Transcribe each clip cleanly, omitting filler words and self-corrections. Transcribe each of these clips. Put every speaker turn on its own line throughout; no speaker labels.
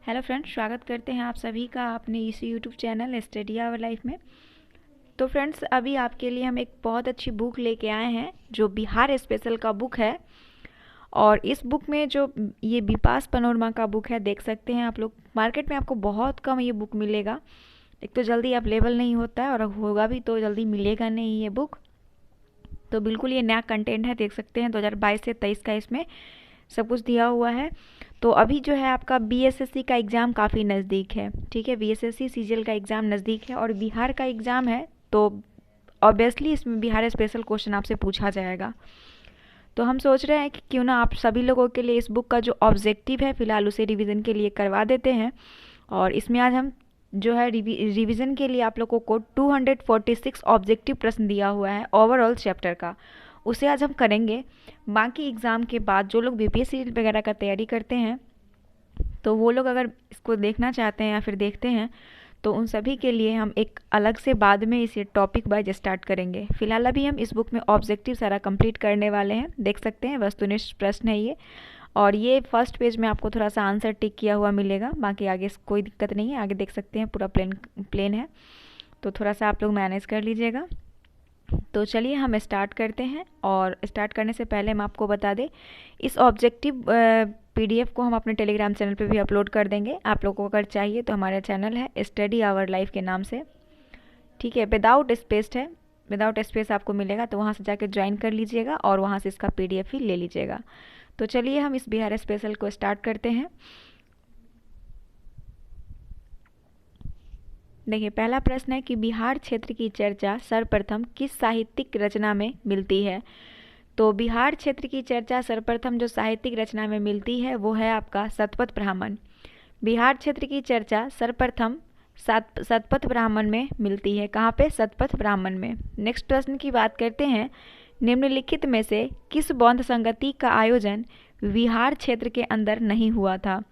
Hello friends, स्वागत करते हैं आप सभी का अपने इस YouTube channel study our life में। तो फ्रेंड्स, अभी आपके लिए हम एक बहुत अच्छी बुक लेके आए हैं जो बिहार स्पेशल का बुक है। और इस बुक में जो ये बिपास पनोरमा का बुक है, देख सकते हैं आप लोग। मार्केट में आपको बहुत कम ये बुक मिलेगा। एक तो जल्दी अवेलेबल नहीं होता है और होगा भी तो जल्दी मिलेगा नहीं ये बुक। तो बिल्कुल ये नया कंटेंट है, देख सकते हैं 2022 से 23 का इसमें सब कुछ दिया हुआ है। तो अभी जो है आपका बीएसएससी का एग्ज़ाम काफ़ी नज़दीक है। ठीक है, बीएसएससी सीजीएल का एग्ज़ाम नज़दीक है और बिहार का एग्ज़ाम है, तो ऑब्वियसली इसमें बिहार स्पेशल क्वेश्चन आपसे पूछा जाएगा। तो हम सोच रहे हैं कि क्यों ना आप सभी लोगों के लिए इस बुक का जो ऑब्जेक्टिव है फ़िलहाल उसे रिवीजन के लिए करवा देते हैं। और इसमें आज हम जो है रिवीजन के लिए आप लोगों को 246 ऑब्जेक्टिव प्रश्न दिया हुआ है ओवरऑल चैप्टर का, उसे आज हम करेंगे। बाकी एग्ज़ाम के बाद जो लोग बीपीएससी वगैरह का तैयारी करते हैं तो वो लोग अगर इसको देखना चाहते हैं या फिर देखते हैं तो उन सभी के लिए हम एक अलग से बाद में इसे टॉपिक वाइज स्टार्ट करेंगे। फिलहाल अभी हम इस बुक में ऑब्जेक्टिव सारा कंप्लीट करने वाले हैं। देख सकते हैं वस्तुनिष्ठ प्रश्न है ये, और ये फर्स्ट पेज में आपको थोड़ा सा आंसर टिक किया हुआ मिलेगा। बाकी आगे कोई दिक्कत नहीं है, आगे देख सकते हैं पूरा प्लेन है, तो थोड़ा सा आप लोग मैनेज कर लीजिएगा। तो चलिए हम स्टार्ट करते हैं। और स्टार्ट करने से पहले हम आपको बता दें, इस ऑब्जेक्टिव पीडीएफ को हम अपने टेलीग्राम चैनल पे भी अपलोड कर देंगे। आप लोगों को अगर चाहिए तो हमारा चैनल है स्टडी आवर लाइफ के नाम से। ठीक है, विदाउट स्पेस है, विदाउट स्पेस आपको मिलेगा, तो वहाँ से जाकर ज्वाइन कर लीजिएगा और वहाँ से इसका पीडीएफ ही ले लीजिएगा। तो चलिए हम इस बिहार स्पेशल को स्टार्ट करते हैं। देखिए, पहला प्रश्न है कि बिहार क्षेत्र की चर्चा सर्वप्रथम किस साहित्यिक रचना में मिलती है। तो बिहार क्षेत्र की चर्चा सर्वप्रथम जो साहित्यिक रचना में मिलती है वो है आपका शतपथ ब्राह्मण। बिहार क्षेत्र की चर्चा सर्वप्रथम शतपथ ब्राह्मण में मिलती है। कहाँ पे? शतपथ ब्राह्मण में। नेक्स्ट प्रश्न की बात करते हैं, निम्नलिखित में से किस बौद्ध संगति का आयोजन बिहार क्षेत्र के अंदर नहीं हुआ था।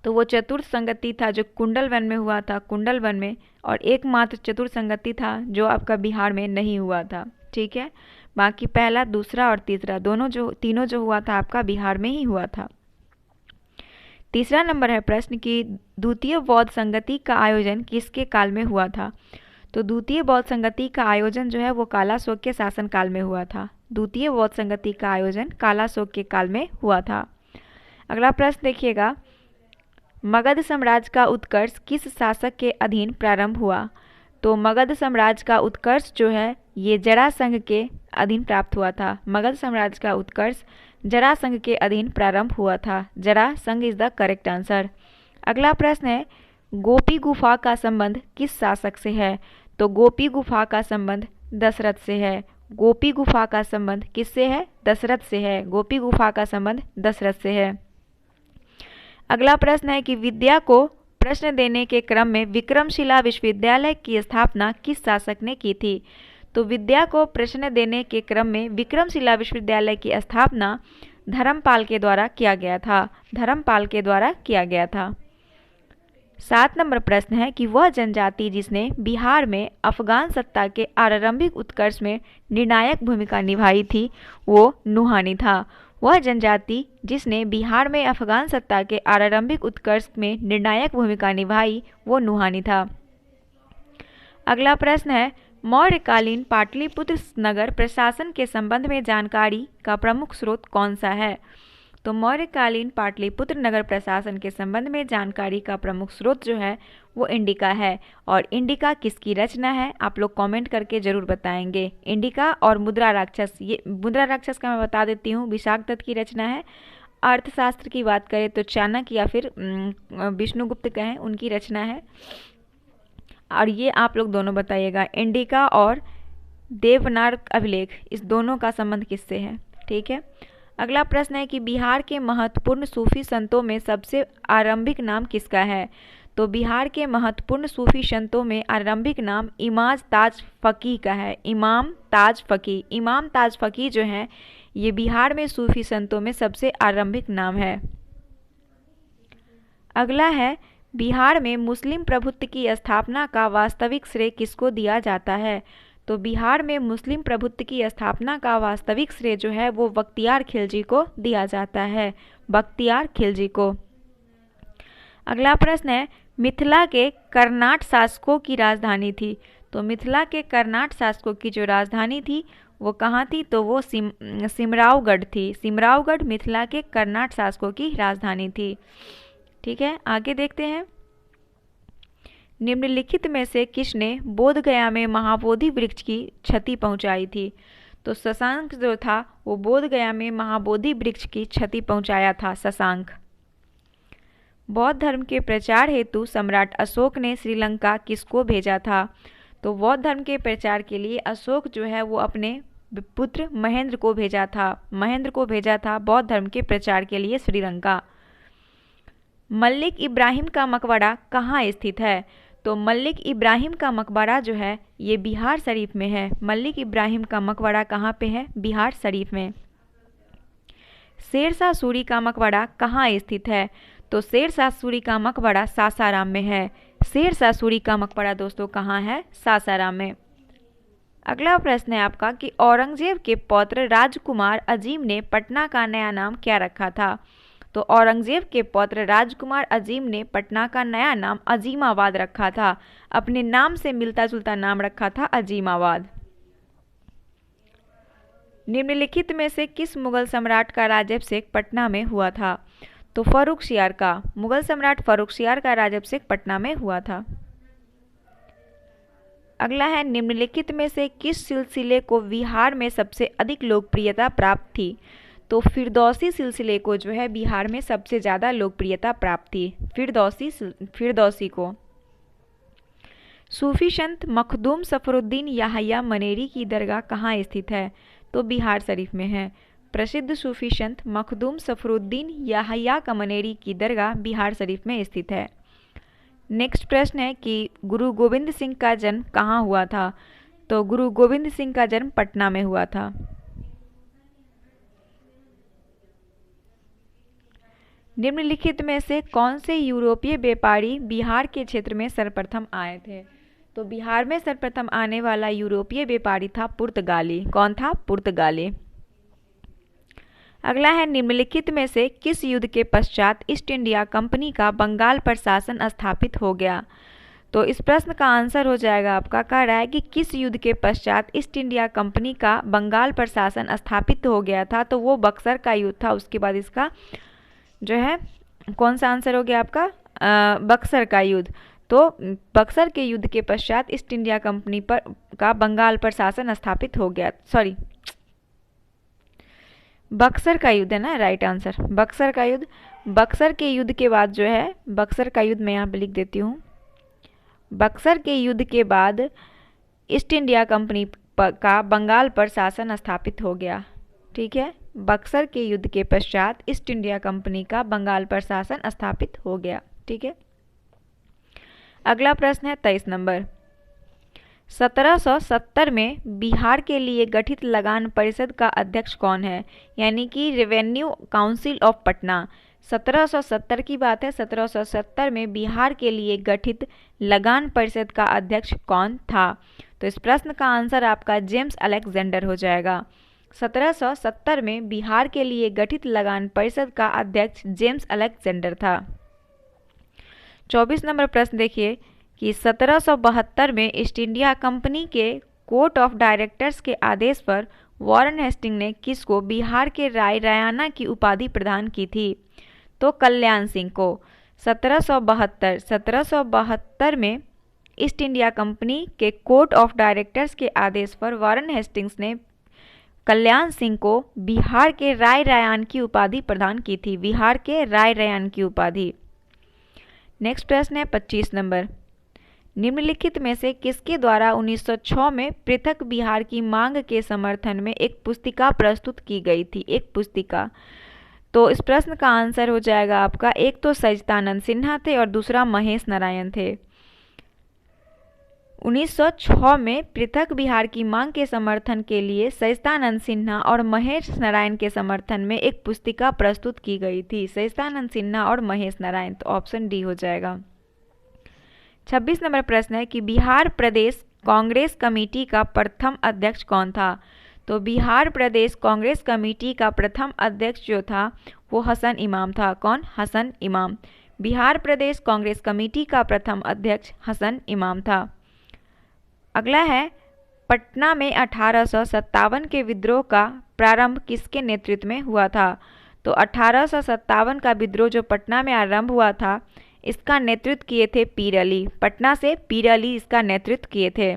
तो वो चतुर्थ संगति था जो कुंडलवन में हुआ था, कुंडलवन में, और एकमात्र चतुर्थ संगति था जो आपका बिहार में नहीं हुआ था। ठीक है, बाकी पहला, दूसरा और तीसरा तीनों जो हुआ था आपका बिहार में ही हुआ था। तीसरा नंबर है प्रश्न कि द्वितीय बौद्ध संगति का आयोजन किसके काल में हुआ था। तो द्वितीय बौद्ध संगति का आयोजन जो है वो कालाशोक के शासन काल में हुआ था। द्वितीय बौद्ध संगति का आयोजन कालाशोक के काल में हुआ था। अगला प्रश्न देखिएगा, मगध साम्राज्य का उत्कर्ष किस शासक के अधीन प्रारंभ हुआ। तो मगध साम्राज्य का उत्कर्ष जो है ये जरासंध के अधीन प्राप्त हुआ था। मगध साम्राज्य का उत्कर्ष जरासंध के अधीन प्रारंभ हुआ था। Jarasandh is the correct answer. अगला प्रश्न है, गोपी गुफा का संबंध किस शासक से है। तो गोपी गुफा का संबंध दशरथ से है। गोपी गुफा का संबंध किससे है? दशरथ से है। गोपी गुफा का संबंध दशरथ से है। अगला प्रश्न है कि विद्या को प्रश्न देने के क्रम में विक्रमशिला विश्वविद्यालय की स्थापना किस शासक ने की थी। तो विद्या को प्रश्न देने के क्रम में विक्रमशिला विश्वविद्यालय की स्थापना धर्मपाल के द्वारा किया गया था। धर्मपाल के द्वारा किया गया था। 7 नंबर प्रश्न है कि वह जनजाति जिसने बिहार में अफगान सत्ता के आरंभिक उत्कर्ष में निर्णायक भूमिका निभाई थी वो नुहानी था। वह जनजाति जिसने बिहार में अफगान सत्ता के आरंभिक उत्कर्ष में निर्णायक भूमिका निभाई वो नुहानी था। अगला प्रश्न है, मौर्यकालीन पाटलिपुत्र नगर प्रशासन के संबंध में जानकारी का प्रमुख स्रोत कौन सा है। तो मौर्यकालीन पाटलिपुत्र नगर प्रशासन के संबंध में जानकारी का प्रमुख स्रोत जो है वो इंडिका है। और इंडिका किसकी रचना है आप लोग कमेंट करके जरूर बताएंगे। इंडिका और मुद्रा राक्षस, ये मुद्रा राक्षस का मैं बता देती हूँ, विशाखदत्त की रचना है। अर्थशास्त्र की बात करें तो चाणक्य या फिर विष्णुगुप्त कहें, उनकी रचना है। और ये आप लोग दोनों बताइएगा, इंडिका और देवनागरी अभिलेख, इस दोनों का संबंध किससे है। ठीक है, अगला प्रश्न है कि बिहार के महत्वपूर्ण सूफी संतों में सबसे आरंभिक नाम किसका है। तो बिहार के महत्वपूर्ण सूफी संतों में आरंभिक नाम इमाम ताज फकीह का है। इमाम ताज फकीह, इमाम ताज फकीह जो है ये बिहार में सूफी संतों में सबसे आरंभिक नाम है। अगला है, बिहार में मुस्लिम प्रभुत्व की स्थापना का वास्तविक श्रेय किसको दिया जाता है। तो बिहार में मुस्लिम प्रभुत्व की स्थापना का वास्तविक श्रेय जो है वो बख्तियार खिलजी को दिया जाता है। बख्तियार खिलजी को। अगला प्रश्न है, मिथिला के कर्नाट शासकों की राजधानी थी। तो मिथिला के कर्नाट शासकों की जो राजधानी थी वो कहाँ थी? तो वो सिमरावगढ़ थी। सिमरावगढ़ मिथिला के कर्नाट शासकों की राजधानी थी। ठीक है, आगे देखते हैं। निम्नलिखित में से किसने बोध गया में महाबोधि वृक्ष की क्षति पहुंचाई थी? तो शशांक जो था वो बोध गया में महाबोधि वृक्ष की क्षति पहुंचाया था, शशांक। बौद्ध धर्म के प्रचार हेतु सम्राट अशोक ने श्रीलंका किसको भेजा था? तो बौद्ध धर्म के प्रचार के लिए अशोक जो है वो अपने पुत्र महेंद्र को भेजा था। महेंद्र को भेजा था बौद्ध धर्म के प्रचार के लिए श्रीलंका। मलिक इब्राहिम का मकबरा कहाँ स्थित है? तो मलिक इब्राहिम का मकबरा जो है ये बिहार शरीफ में है। मलिक इब्राहिम का मकबरा कहाँ पे है? बिहार शरीफ में। शेरशाह सूरी का मकबरा कहाँ स्थित है? तो शेरशाह सूरी का मकबरा सासाराम में है। शेरशाह सूरी का मकबरा दोस्तों कहाँ है? सासाराम में। अगला प्रश्न है आपका कि औरंगजेब के पौत्र राजकुमार अजीम ने पटना का नया नाम क्या रखा था? तो औरंगजेब के पौत्र राजकुमार अजीम ने पटना का नया नाम अजीमाबाद रखा था। अपने नाम से मिलता जुलता नाम रखा था, अजीमाबाद। निम्नलिखित में से किस मुगल सम्राट का राज्याभिषेक पटना में हुआ था? तो फर्रुखशियार का। मुगल सम्राट फर्रुखशियार का राज्याभिषेक पटना में हुआ था। अगला है, निम्नलिखित में से किस सिलसिले को बिहार में सबसे अधिक लोकप्रियता प्राप्त थी? तो फिरदौसी सिलसिले को जो है बिहार में सबसे ज़्यादा लोकप्रियता प्राप्त थी, फिरदौसी को। सूफी संत मखदूम सफरुद्दीन याहया मनेरी की दरगाह कहाँ स्थित है? तो बिहार शरीफ में है। प्रसिद्ध सूफी संत मखदूम सफरुद्दीन याहया मनेरी की दरगाह बिहार शरीफ में स्थित है। नेक्स्ट प्रश्न है कि गुरु गोविंद सिंह का जन्म कहाँ हुआ था? तो गुरु गोविंद सिंह का जन्म पटना में हुआ था। निम्नलिखित में से कौन से यूरोपीय व्यापारी बिहार के क्षेत्र में सर्वप्रथम आए थे? तो बिहार में सर्वप्रथम आने वाला यूरोपीय व्यापारी था पुर्तगाली। कौन था? पुर्तगाली। अगला है, निम्नलिखित में से किस युद्ध के पश्चात ईस्ट इंडिया कंपनी का बंगाल पर शासन स्थापित हो गया? तो इस प्रश्न का आंसर हो जाएगा आपका, कह रहा है कि किस युद्ध के पश्चात ईस्ट इंडिया कंपनी का बंगाल पर शासन स्थापित हो गया था? तो वो बक्सर का युद्ध था। उसके बाद इसका जो है कौन सा आंसर हो गया आपका? बक्सर का युद्ध। तो बक्सर के युद्ध के पश्चात ईस्ट इंडिया कंपनी पर का बंगाल पर शासन स्थापित हो गया। सॉरी, बक्सर का युद्ध है ना, राइट आंसर बक्सर का युद्ध। बक्सर के युद्ध के बाद जो है, बक्सर का युद्ध मैं यहाँ पे लिख देती हूँ। बक्सर के युद्ध के बाद ईस्ट इंडिया कंपनी का बंगाल पर शासन स्थापित हो गया। ठीक है, बक्सर के युद्ध के पश्चात ईस्ट इंडिया कंपनी का बंगाल पर शासन स्थापित हो गया। ठीक है, अगला प्रश्न है 23 नंबर। 1770 में बिहार के लिए गठित लगान परिषद का अध्यक्ष कौन है? यानी कि रेवेन्यू काउंसिल ऑफ पटना। 1770 की बात है। 1770 में बिहार के लिए गठित लगान परिषद का अध्यक्ष कौन था? तो इस प्रश्न का आंसर आपका जेम्स अलेक्जेंडर हो जाएगा। 1770 में बिहार के लिए गठित लगान परिषद का अध्यक्ष जेम्स अलेक्जेंडर था। 24 नंबर प्रश्न देखिए कि 1772 में ईस्ट इंडिया कंपनी के कोर्ट ऑफ डायरेक्टर्स के आदेश पर वॉरेन हेस्टिंग ने किसको बिहार के रायना की उपाधि प्रदान की थी? तो कल्याण सिंह को। 1772 में ईस्ट इंडिया कंपनी के कोर्ट ऑफ डायरेक्टर्स के आदेश पर वॉरेन हेस्टिंग्स ने कल्याण सिंह को बिहार के रायन की उपाधि प्रदान की थी। बिहार के रायन की उपाधि। नेक्स्ट प्रश्न है 25 नंबर। निम्नलिखित में से किसके द्वारा 1906 में पृथक बिहार की मांग के समर्थन में एक पुस्तिका प्रस्तुत की गई थी? एक पुस्तिका। तो इस प्रश्न का आंसर हो जाएगा आपका, एक तो सच्चिदानंद सिन्हा थे और दूसरा महेश नारायण थे। 1906 में पृथक बिहार की मांग के समर्थन के लिए सच्चिदानंद सिन्हा और महेश नारायण के समर्थन में एक पुस्तिका प्रस्तुत की गई थी। सच्चिदानंद सिन्हा और महेश नारायण, तो ऑप्शन डी हो जाएगा। 26 नंबर प्रश्न है कि बिहार प्रदेश कांग्रेस कमेटी का प्रथम अध्यक्ष कौन था? तो बिहार प्रदेश कांग्रेस कमेटी का प्रथम अध्यक्ष जो था वो हसन इमाम था। कौन? हसन इमाम। बिहार प्रदेश कांग्रेस कमेटी का प्रथम अध्यक्ष हसन इमाम था। अगला है, पटना में 1857 के विद्रोह का प्रारंभ किसके नेतृत्व में हुआ था? तो 1857 का विद्रोह जो पटना में आरंभ हुआ था, इसका नेतृत्व किए थे पीर अली। पटना से पीर अली इसका नेतृत्व किए थे।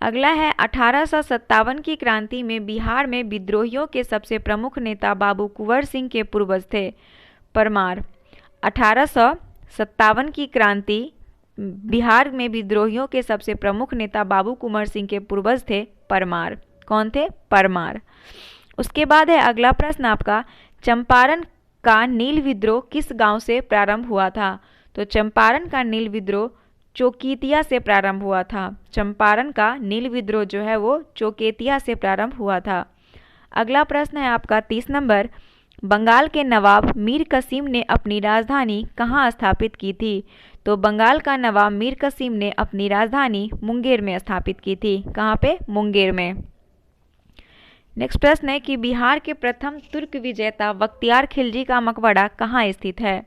अगला है, 1857 की क्रांति में बिहार में विद्रोहियों के सबसे प्रमुख नेता बाबू कुंवर सिंह के पूर्वज थे परमार। 1857 की क्रांति बिहार में विद्रोहियों के सबसे प्रमुख नेता बाबू कुंवर सिंह के पूर्वज थे परमार। कौन थे? परमार। उसके बाद है अगला प्रश्न आपका, चंपारण का नील विद्रोह किस गांव से प्रारंभ हुआ था? तो चंपारण का नील विद्रोह चोकेतिया से प्रारंभ हुआ था। चंपारण का नील विद्रोह जो है वो चोकेतिया से प्रारंभ हुआ था। अगला प्रश्न है आपका 30 नंबर, बंगाल के नवाब मीर कासिम ने अपनी राजधानी कहाँ स्थापित की थी? तो बंगाल का नवाब मीर कासिम ने अपनी राजधानी मुंगेर में स्थापित की थी। कहाँ पे? मुंगेर में। नेक्स्ट प्रश्न है कि बिहार के प्रथम तुर्क विजेता बख्तियार खिलजी का मकबरा कहाँ स्थित है?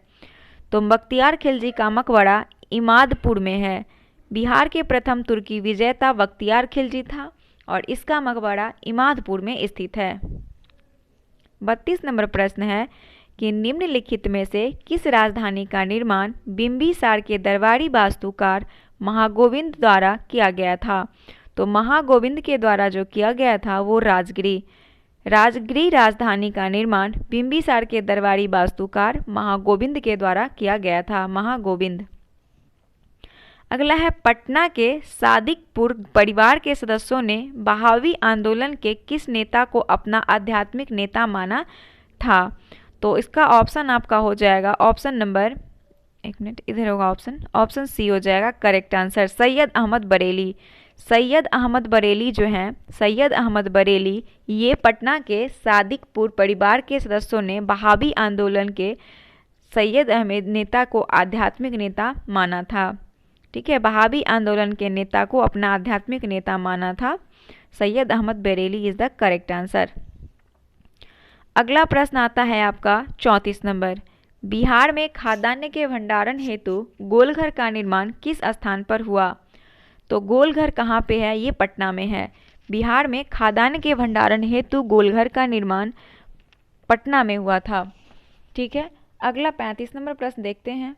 तो बख्तियार खिलजी का मकबरा इमादपुर में है। बिहार के प्रथम तुर्की विजेता बख्तियार खिलजी था और इसका मकबरा इमादपुर में स्थित है। 32 नंबर प्रश्न है कि निम्नलिखित में से किस राजधानी का निर्माण बिंबिसार के दरबारी वास्तुकार महागोविंद द्वारा किया गया था? तो महागोविंद के द्वारा जो किया गया था वो राजगिरी राजधानी का निर्माण बिंबिसार के दरबारी वास्तुकार महागोविंद के द्वारा किया गया था। महागोविंद। अगला है, पटना के सादिकपुर परिवार के सदस्यों ने बहावी आंदोलन के किस नेता को अपना आध्यात्मिक नेता माना था? तो इसका ऑप्शन आपका हो जाएगा ऑप्शन नंबर, एक मिनट इधर होगा ऑप्शन सी हो जाएगा करेक्ट आंसर, सैयद अहमद बरेली। सैयद अहमद बरेली जो हैं, सैयद अहमद बरेली ये पटना के सादिकपुर परिवार के सदस्यों ने बहावी आंदोलन के सैयद अहमद नेता को आध्यात्मिक नेता माना था। ठीक है, बहावी आंदोलन के नेता को अपना आध्यात्मिक नेता माना था। Syed Ahmad Bareilly is the correct answer. अगला प्रश्न आता है आपका 34 नंबर, बिहार में खाद्यान्न के भंडारण हेतु गोलघर का निर्माण किस स्थान पर हुआ? तो गोलघर कहाँ पे है? ये पटना में है। बिहार में खाद्यान्न के भंडारण हेतु गोलघर का निर्माण पटना में हुआ था। ठीक है, अगला 35 नंबर प्रश्न देखते हैं।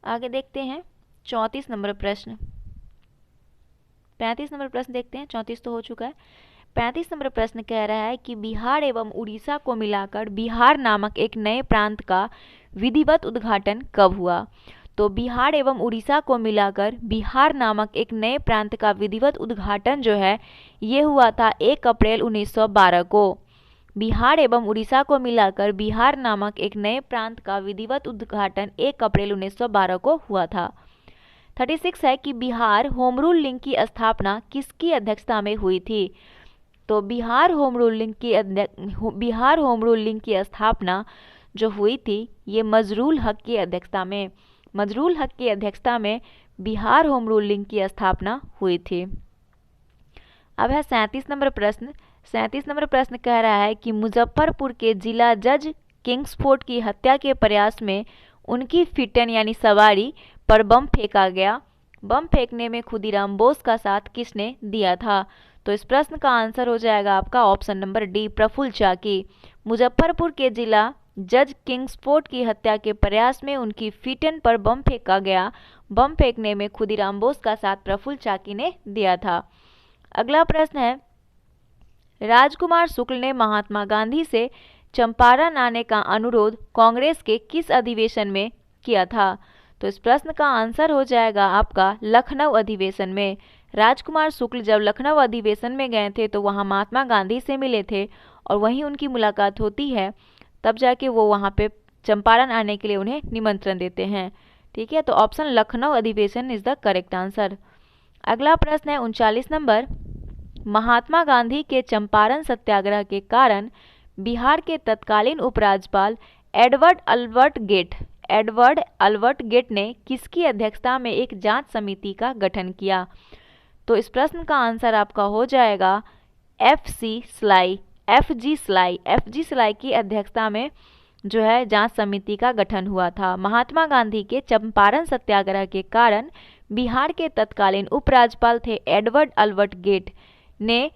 आगे देखते हैं 34 नंबर प्रश्न। 35 नंबर प्रश्न देखते हैं, 34 तो हो चुका है। 35 नंबर प्रश्न कह रहा है कि बिहार एवं उड़ीसा को मिलाकर बिहार नामक एक नए प्रांत का विधिवत उद्घाटन कब हुआ? तो बिहार एवं उड़ीसा को मिलाकर बिहार नामक एक नए प्रांत का विधिवत उद्घाटन जो है ये हुआ था 1 अप्रैल 1912 को। बिहार एवं उड़ीसा को मिलाकर बिहार नामक एक नए प्रांत का विधिवत उद्घाटन 1 अप्रैल 1912 को हुआ था। 36 है कि बिहार होम रूल लीग की स्थापना किसकी अध्यक्षता में हुई थी? तो बिहार होम रूल लीग की स्थापना जो हुई थी ये मजरूल हक की अध्यक्षता में, मजरूल हक की अध्यक्षता में बिहार होम रूल लीग की स्थापना हुई थी। अब है 37 नंबर प्रश्न। 37 नंबर प्रश्न कह रहा है कि मुजफ्फरपुर के जिला जज किंग्सफोर्ड की हत्या के प्रयास में उनकी फिटन यानी सवारी पर बम फेंका गया। बम फेंकने में खुदीराम बोस का साथ किसने दिया था? तो इस प्रश्न का आंसर हो जाएगा आपका ऑप्शन नंबर डी, प्रफुल्ल चाकी। मुजफ्फरपुर के जिला जज किंग्सफोर्ड की हत्या के प्रयास में उनकी फिटन पर बम फेंका गया। बम फेंकने में खुदीराम बोस का साथ प्रफुल्ल चाकी ने दिया था। अगला प्रश्न है, राजकुमार शुक्ल ने महात्मा गांधी से चंपारण आने का अनुरोध कांग्रेस के किस अधिवेशन में किया था? तो इस प्रश्न का आंसर हो जाएगा आपका लखनऊ अधिवेशन में। राजकुमार शुक्ल जब लखनऊ अधिवेशन में गए थे तो वहां महात्मा गांधी से मिले थे और वहीं उनकी मुलाकात होती है, तब जाके वो वहां पे चंपारण आने के लिए उन्हें निमंत्रण देते हैं। ठीक है, तो ऑप्शन लखनऊ अधिवेशन इज द करेक्ट आंसर। अगला प्रश्न है 39 नंबर, महात्मा गांधी के चंपारण सत्याग्रह के कारण बिहार के तत्कालीन उपराज्यपाल एडवर्ड अल्बर्ट गेट ने किसकी अध्यक्षता में एक जांच समिति का गठन किया? तो इस प्रश्न का आंसर आपका हो जाएगा एफ जी स्लाई की अध्यक्षता में जो है जांच समिति का गठन हुआ था। महात्मा गांधी के चंपारण सत्याग्रह के कारण बिहार के तत्कालीन उपराज्यपाल थे एडवर्ड अल्बर्ट गेट ने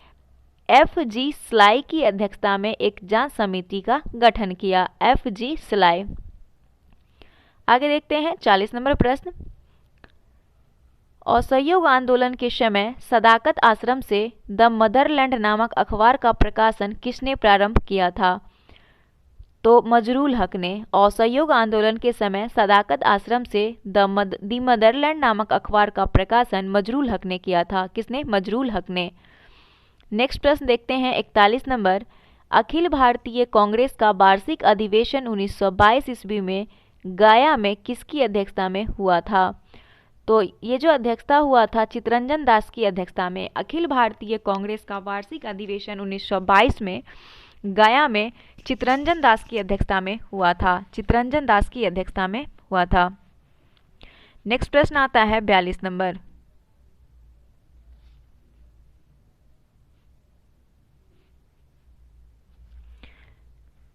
F.G. स्लाई की अध्यक्षता में एक जांच समिति का गठन किया। F.G. स्लाई। आगे देखते हैं 40 नंबर प्रश्न। असहयोग आंदोलन के समय सदाकत आश्रम से द मदरलैंड नामक अखबार का प्रकाशन किसने प्रारंभ किया था? तो मजरूल हक ने। असहयोग आंदोलन के समय सदाकत आश्रम से द मदरलैंड नामक अखबार का प्रकाशन मजरूल हक ने किया था। किसने? मजरूल हक ने। नेक्स्ट प्रश्न देखते हैं 41 नंबर। अखिल भारतीय कांग्रेस का वार्षिक अधिवेशन 1922 ईस्वी में गया में किसकी अध्यक्षता में हुआ था? तो ये जो अध्यक्षता हुआ था चित्तरंजन दास की अध्यक्षता में। अखिल भारतीय कांग्रेस का वार्षिक अधिवेशन 1922 में गया में चित्तरंजन दास की अध्यक्षता में हुआ था। चित्तरंजन दास की अध्यक्षता में हुआ था। नेक्स्ट प्रश्न आता है 42 नंबर।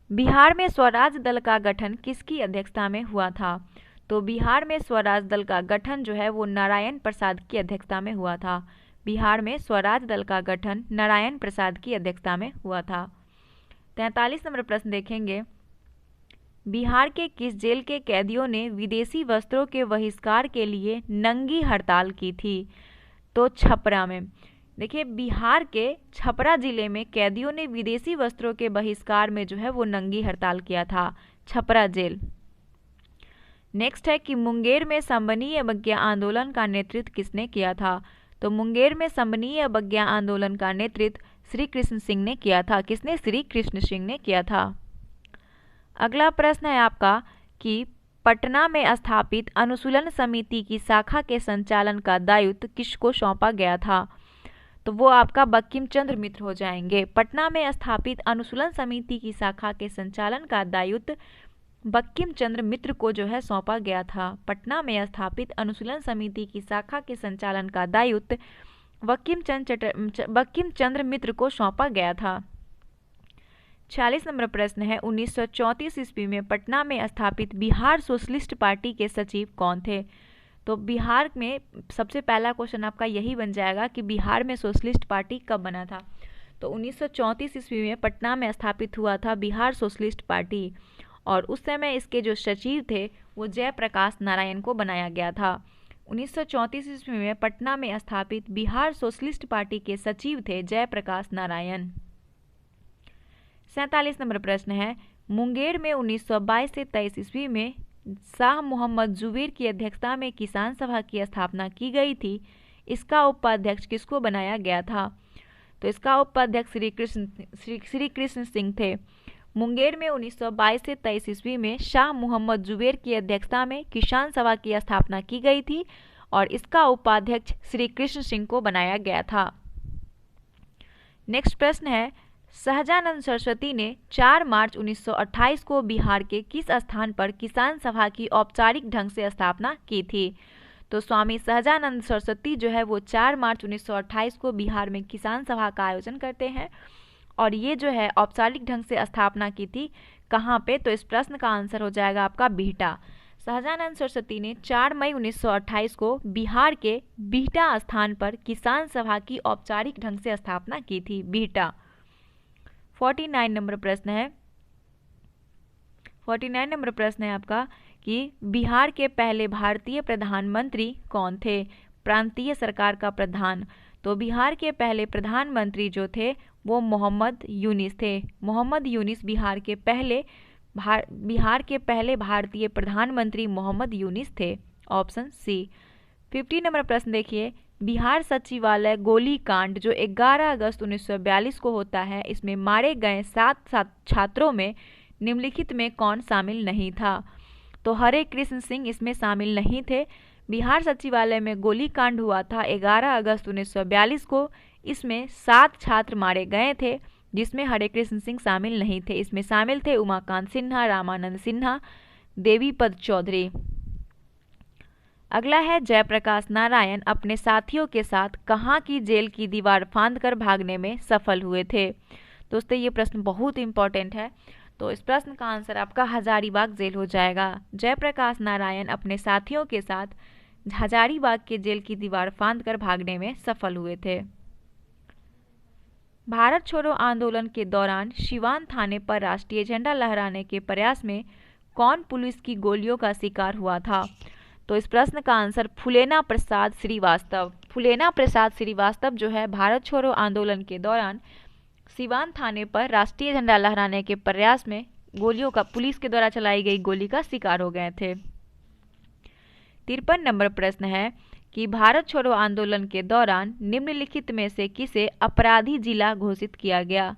बिहार में स्वराज दल का गठन किसकी अध्यक्षता में हुआ था? तो बिहार में स्वराज दल का गठन जो है वो नारायण प्रसाद की अध्यक्षता में हुआ था। बिहार में स्वराज दल का गठन नारायण प्रसाद की अध्यक्षता में हुआ था। 43 नंबर प्रश्न देखेंगे। बिहार के किस जेल के कैदियों ने विदेशी वस्त्रों के बहिष्कार के लिए नंगी हड़ताल की थी? तो छपरा में। देखिए बिहार के छपरा जिले में कैदियों ने विदेशी वस्त्रों के बहिष्कार में जो है वो नंगी हड़ताल किया था। छपरा जेल। नेक्स्ट है कि मुंगेर में संबंधीय अवज्ञा आंदोलन का नेतृत्व किसने किया था? तो मुंगेर में संबंधीय अवज्ञा आंदोलन का नेतृत्व श्री कृष्ण सिंह ने किया था। किसने? श्री कृष्ण सिंह ने किया था। अगला प्रश्न है आपका कि पटना में स्थापित अनुशीलन समिति की शाखा के संचालन का दायित्व किसको सौंपा गया था? तो वो आपका बंकिम चंद्र मित्र हो जाएंगे। पटना में स्थापित अनुशीलन समिति की शाखा के संचालन का दायित्व बंकिम चंद्र मित्र को जो है सौंपा गया था। पटना में स्थापित अनुशीलन समिति की शाखा के संचालन का दायित्व बंकिम चंद्र मित्र को सौंपा गया था। 46 नंबर प्रश्न है 1934 ईस्वी में पटना में स्थापित बिहार सोशलिस्ट पार्टी के सचिव कौन थे? तो बिहार में सबसे पहला क्वेश्चन आपका यही बन जाएगा कि बिहार में सोशलिस्ट पार्टी कब बना था? तो 1934 ईस्वी में पटना में स्थापित हुआ था बिहार सोशलिस्ट पार्टी और उस समय इसके जो सचिव थे वो जयप्रकाश नारायण को बनाया गया था। 1934 ईस्वी में पटना में स्थापित बिहार सोशलिस्ट पार्टी के सचिव थे जयप्रकाश नारायण। 47 नंबर प्रश्न है मुंगेर में 1922 से 23 ईस्वी में शाह मोहम्मद जुबैर की अध्यक्षता में किसान सभा की स्थापना की गई थी। इसका उपाध्यक्ष किसको बनाया गया था? तो इसका उपाध्यक्ष श्री कृष्ण सिंह थे। मुंगेर में 1922 से 23 ईस्वी में शाह मोहम्मद जुबैर की अध्यक्षता में किसान सभा की स्थापना की गई थी और इसका उपाध्यक्ष श्री कृष्ण सिंह को बनाया गया था। नेक्स्ट प्रश्न है सहजानंद सरस्वती ने 4 मार्च 1928 को बिहार के किस स्थान पर किसान सभा की औपचारिक ढंग से स्थापना की थी? तो स्वामी सहजानंद सरस्वती जो है वो 4 मार्च 1928 को बिहार में किसान सभा का आयोजन करते हैं और ये जो है औपचारिक ढंग से स्थापना की थी कहाँ पे? तो इस प्रश्न का आंसर हो जाएगा आपका बिहटा। सहजानंद सरस्वती ने 4 मई 1928 को बिहार के बिहटा स्थान पर किसान सभा की औपचारिक ढंग से स्थापना की थी। बिहटा। 49 नंबर प्रश्न है आपका कि बिहार के पहले भारतीय प्रधानमंत्री कौन थे? प्रांतीय सरकार का प्रधान। तो बिहार के पहले प्रधानमंत्री जो थे वो मोहम्मद यूनिस थे। मोहम्मद यूनिस बिहार के पहले भारतीय प्रधानमंत्री मोहम्मद यूनिस थे। Option C. 50 नंबर प्रश्न देखिए बिहार सचिवालय गोलीकांड जो 11 अगस्त 1942 को होता है इसमें मारे गए 7 छात्रों में निम्नलिखित में कौन शामिल नहीं था? तो हरे कृष्ण सिंह इसमें शामिल नहीं थे। बिहार सचिवालय में गोलीकांड हुआ था 11 अगस्त 1942 को। इसमें 7 छात्र मारे गए थे जिसमें हरे कृष्ण सिंह शामिल नहीं थे। इसमें शामिल थे उमाकांत सिन्हा, रामानंद सिन्हा, देवीपद चौधरी। अगला है जयप्रकाश नारायण अपने साथियों के साथ कहाँ की जेल की दीवार फांदकर भागने में सफल हुए थे? दोस्तों ये प्रश्न बहुत इंपॉर्टेंट है। तो इस प्रश्न का आंसर आपका हजारीबाग जेल हो जाएगा। जयप्रकाश नारायण अपने साथियों के साथ हजारीबाग के जेल की दीवार फांदकर भागने में सफल हुए थे। भारत छोड़ो आंदोलन के दौरान सिवान थाने पर राष्ट्रीय झंडा लहराने के प्रयास में कौन पुलिस की गोलियों का शिकार हुआ था? तो इस प्रश्न का आंसर फुलेना प्रसाद श्रीवास्तव। फुलेना प्रसाद श्रीवास्तव जो है भारत छोड़ो आंदोलन के दौरान सिवान थाने पर राष्ट्रीय झंडा लहराने के प्रयास में पुलिस के द्वारा चलाई गई गोली का शिकार हो गए थे। 53 नंबर प्रश्न है कि भारत छोड़ो आंदोलन के दौरान निम्नलिखित में से किसे अपराधी जिला घोषित किया गया?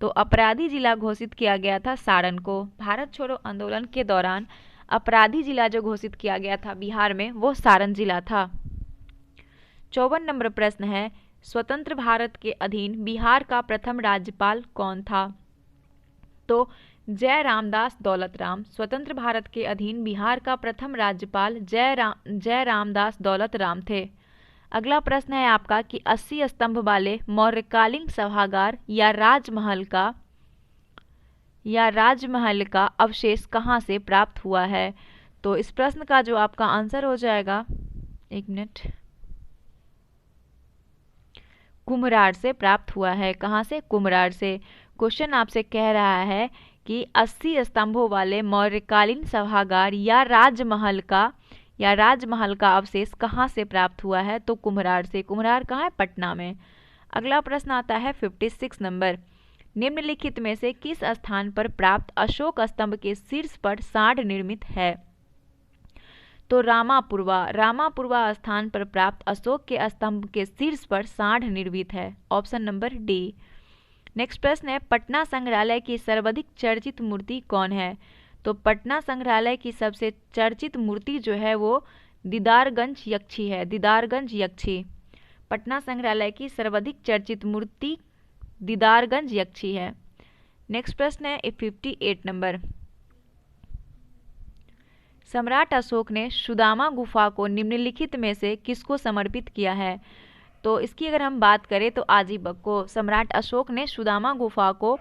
तो अपराधी जिला घोषित किया गया था सारण को। भारत छोड़ो आंदोलन के दौरान अपराधी जिला जो घोषित किया गया था बिहार में वो सारण जिला था। 54 नंबर प्रश्न है स्वतंत्र भारत के अधीन बिहार का प्रथम राज्यपाल कौन था? तो जय रामदास दौलत राम। स्वतंत्र भारत के अधीन बिहार का प्रथम राज्यपाल जय रामदास दौलत राम थे। अगला प्रश्न है आपका कि 80 स्तंभ वाले मौर्यकालीन सभागार या राजमहल का अवशेष कहाँ से प्राप्त हुआ है? तो इस प्रश्न का जो आपका आंसर हो जाएगा, एक मिनट, कुम्हरार से प्राप्त हुआ है। कहाँ से? कुम्हरार से। क्वेश्चन आपसे कह रहा है कि 80 स्तंभों वाले मौर्यकालीन सभागार या राजमहल का अवशेष कहाँ से प्राप्त हुआ है? तो कुम्हरार से। कुम्हरार कहाँ है? पटना में। अगला प्रश्न आता है 56 नंबर, निम्नलिखित में से किस स्थान पर प्राप्त अशोक स्तंभ के शीर्ष पर सांड निर्मित है? तो रामापुरवा स्थान पर प्राप्त अशोक के स्तंभ के शीर्ष पर सांड निर्मित है। Option number D. नेक्स्ट प्रश्न है पटना संग्रहालय की सर्वाधिक चर्चित मूर्ति कौन है? तो पटना संग्रहालय की सबसे चर्चित मूर्ति जो है वो दीदारगंज यक्षी है। दीदारगंज यक्षी। पटना संग्रहालय की सर्वाधिक चर्चित मूर्ति दीदारगंज यक्षी है। नेक्स्ट प्रश्न है 58 नंबर, सम्राट अशोक ने सुदामा गुफा को निम्नलिखित में से किसको समर्पित किया है? तो इसकी अगर हम बात करें तो आजीवक को। सम्राट अशोक ने सुदामा गुफा को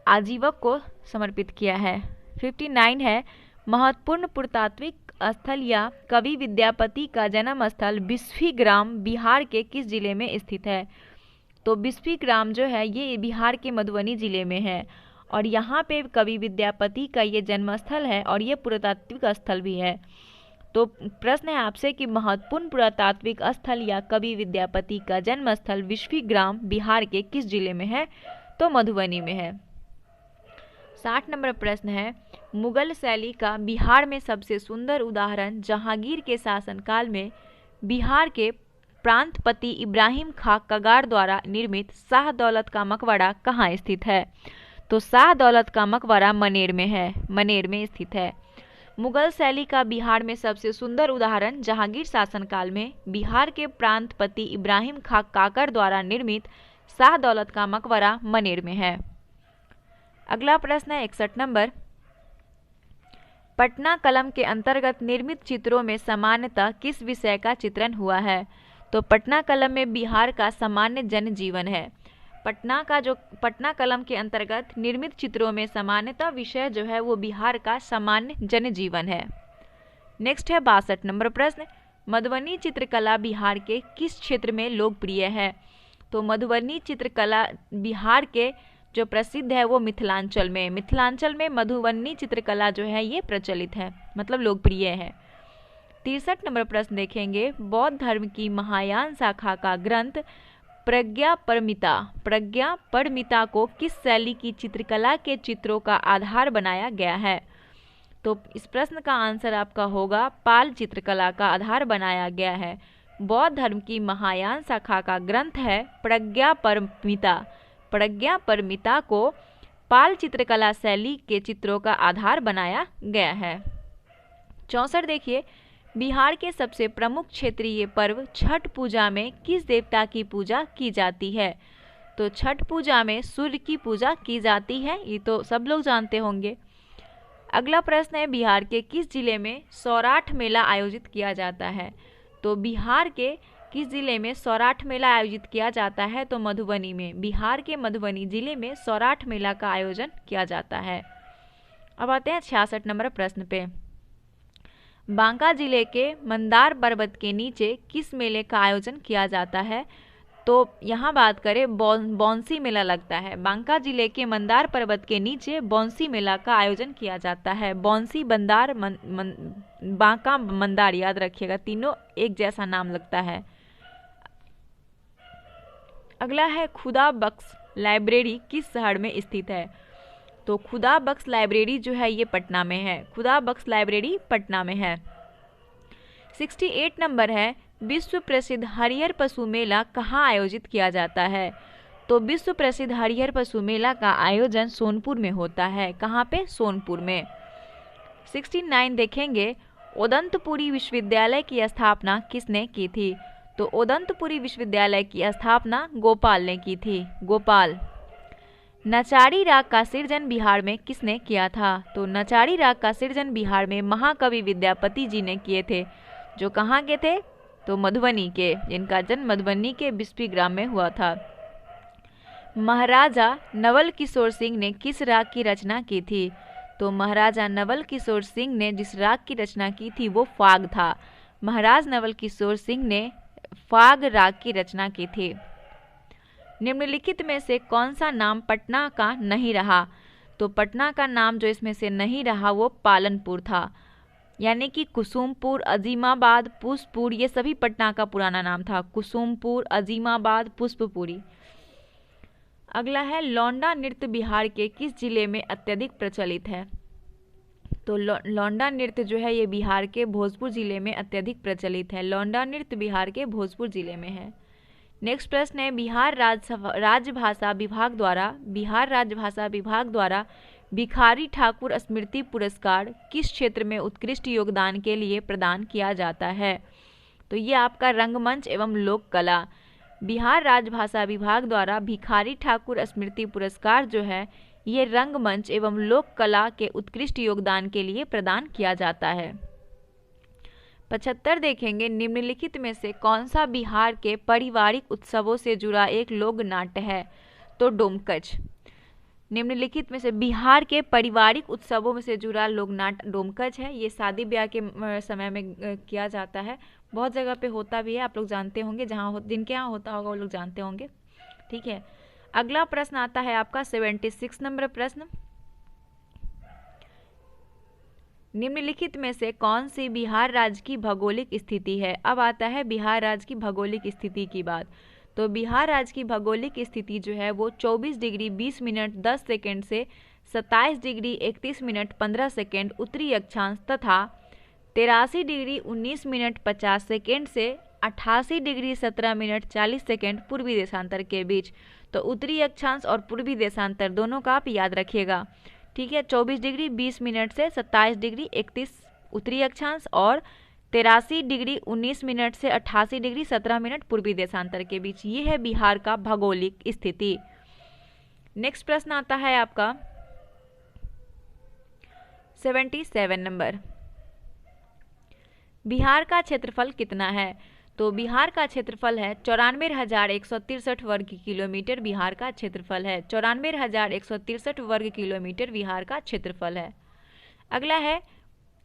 आजीवक को समर्पित किया है। 59 है महत्वपूर्ण पुरातात्विक स्थल या कवि विद्यापति का जन्म स्थल बिस्फीग्राम बिहार के किस जिले में स्थित है? तो बिस्फीग्राम जो है ये बिहार के मधुबनी जिले में है और यहाँ पे कवि विद्यापति का ये जन्म स्थल है और ये पुरातात्विक स्थल भी है। तो प्रश्न है आपसे कि महत्वपूर्ण पुरातात्विक स्थल या कवि विद्यापति का जन्म स्थल बिस्फीग्राम बिहार के किस जिले में है? तो मधुबनी में है। 60 नंबर प्रश्न है मुगल शैली का बिहार में सबसे सुंदर उदाहरण जहांगीर के शासनकाल में बिहार के प्रांतपति इब्राहिम खां कगार द्वारा निर्मित शाह दौलत का मकबरा कहाँ स्थित है? तो शाह दौलत का मकबरा मनेर में है। मनेर में स्थित है। मुगल शैली का बिहार में सबसे सुंदर उदाहरण जहांगीर शासनकाल में बिहार के प्रांतपति इब्राहिम खां काकर द्वारा निर्मित शाह दौलत का मकबरा मनेर में है। अगला प्रश्न है 61 नंबर, पटना कलम के अंतर्गत निर्मित चित्रों में सामान्यतः किस विषय का चित्रण हुआ है? तो पटना कलम में बिहार का सामान्य जनजीवन है। पटना कलम के अंतर्गत निर्मित चित्रों में सामान्यतः विषय जो है वो बिहार का सामान्य जनजीवन है। नेक्स्ट है 62 नंबर प्रश्न, मधुबनी चित्रकला बिहार के किस क्षेत्र में लोकप्रिय है? तो मधुबनी चित्रकला बिहार के जो प्रसिद्ध है वो मिथिलांचल में मधुबनी चित्रकला जो है ये प्रचलित है, मतलब लोकप्रिय है। 63 नंबर प्रश्न देखेंगे, बौद्ध धर्म की महायान शाखा का ग्रंथ प्रज्ञापरमिता को किस शैली की चित्रकला के चित्रों का आधार बनाया गया है? तो इस प्रश्न का आंसर आपका होगा पाल चित्रकला का आधार बनाया गया है। बौद्ध धर्म की महायान शाखा का ग्रंथ है प्रज्ञापरमिता को पाल चित्रकला शैली के चित्रों का आधार बनाया गया है। 64 देखिए, बिहार के सबसे प्रमुख क्षेत्रीय पर्व छठ पूजा में किस देवता की पूजा की जाती है? तो छठ पूजा में सूर्य की पूजा की जाती है, ये तो सब लोग जानते होंगे। अगला प्रश्न है, बिहार के किस जिले में सौराठ मेला आयोजित किया जाता है? तो बिहार के किस जिले में सौराठ मेला आयोजित किया जाता है? तो मधुबनी में। बिहार के मधुबनी जिले में सौराठ मेला का आयोजन किया जाता है। अब आते हैं 66 नंबर प्रश्न पे। बांका जिले के मंदार पर्वत के नीचे किस मेले का आयोजन किया जाता है? तो यहाँ बात करें बौंसी मेला लगता है। बांका जिले के मंदार पर्वत के नीचे बौंसी मेला का आयोजन किया जाता है। बौंसी, बंदार, बांका, मंदार, याद रखिएगा, तीनों एक जैसा नाम लगता है। अगला है खुदा बख्श लाइब्रेरी किस शहर में स्थित है? तो खुदा बख्श लाइब्रेरी जो है ये पटना में है। खुदा बख्श लाइब्रेरी पटना में है। 68 नंबर है, विश्व प्रसिद्ध हरिहर पशु मेला कहाँ आयोजित किया जाता है? तो विश्व प्रसिद्ध हरिहर पशु मेला का आयोजन सोनपुर में होता है। कहाँ पे? सोनपुर में। 69 देखेंगे, उदंतपुरी विश्वविद्यालय की स्थापना किसने की थी? तो उदंतपुरी विश्वविद्यालय की स्थापना गोपाल ने की थी। गोपाल। नचारी राग का सृजन बिहार में किसने किया था? तो नचारी राग का सृजन बिहार में महाकवि विद्यापति जी ने किए थे, जो कहाँ के थे? तो मधुबनी के, जिनका जन्म मधुबनी के बिस्फी ग्राम में हुआ था। महाराजा नवल किशोर सिंह ने किस राग की रचना की थी? तो महाराजा नवल किशोर सिंह ने जिस राग की रचना की थी वो फाग था। महाराज नवल किशोर सिंह ने फाग राग की रचना की थी। निम्नलिखित में से कौन सा नाम पटना का नहीं रहा? तो पटना का नाम जो इसमें से नहीं रहा वो पालनपुर था। यानी कि कुसुमपुर, अजीमाबाद, पुष्पपुर, ये सभी पटना का पुराना नाम था। कुसुमपुर, अजीमाबाद, पुष्पपुरी। अगला है, लौंडा नृत्य बिहार के किस जिले में अत्यधिक प्रचलित है? तो लौंडा नृत्य जो है ये बिहार के भोजपुर जिले में अत्यधिक प्रचलित है। लौंडा नृत्य बिहार के भोजपुर जिले में है। नेक्स्ट प्रश्न है, बिहार राजभाषा विभाग द्वारा भिखारी ठाकुर स्मृति पुरस्कार किस क्षेत्र में उत्कृष्ट योगदान के लिए प्रदान किया जाता है? तो ये आपका रंगमंच एवं लोक कला। बिहार राजभाषा विभाग द्वारा भिखारी ठाकुर स्मृति पुरस्कार जो है ये रंगमंच एवं लोक कला के उत्कृष्ट योगदान के लिए प्रदान किया जाता है। 75 देखेंगे, निम्नलिखित में से कौन सा बिहार के पारिवारिक उत्सवों से जुड़ा एक लोक नाट्य है? तो डोमकच। निम्नलिखित में से बिहार के पारिवारिक उत्सवों में से जुड़ा लोक नाट्य डोमकच है। ये शादी ब्याह के समय में किया जाता है। बहुत जगह पे होता भी है, आप लोग जानते होंगे, जिनके यहाँ होता होगा वो लोग जानते होंगे। ठीक है, अगला प्रश्न आता है आपका 76 नंबर प्रश्न। निम्नलिखित में से कौन सी बिहार राज्य की भौगोलिक स्थिति है? अब आता है बिहार राज्य की भौगोलिक स्थिति की बात। तो बिहार राज्य की भौगोलिक स्थिति जो है वो 24 डिग्री 20 मिनट 10 सेकेंड से 27 डिग्री 31 मिनट 15 सेकेंड उत्तरी अक्षांश तथा 83 डिग्री 19 मिनट 50 सेकेंड से 88 डिग्री 17 मिनट 40 सेकेंड पूर्वी देशांतर के बीच। तो उत्तरी अक्षांश और पूर्वी देशांतर दोनों का आप याद रखिएगा। ठीक है, 24 डिग्री 20 मिनट से 27 डिग्री 31 उत्तरी अक्षांश और 83 डिग्री 19 मिनट से 88 डिग्री 17 मिनट पूर्वी देशांतर के बीच। ये है बिहार का भौगोलिक स्थिति। नेक्स्ट प्रश्न आता है आपका 77 नंबर। बिहार का क्षेत्रफल कितना है? तो बिहार का क्षेत्रफल है 94,163 वर्ग किलोमीटर। बिहार का क्षेत्रफल है 94,163 वर्ग किलोमीटर बिहार का क्षेत्रफल है। अगला है,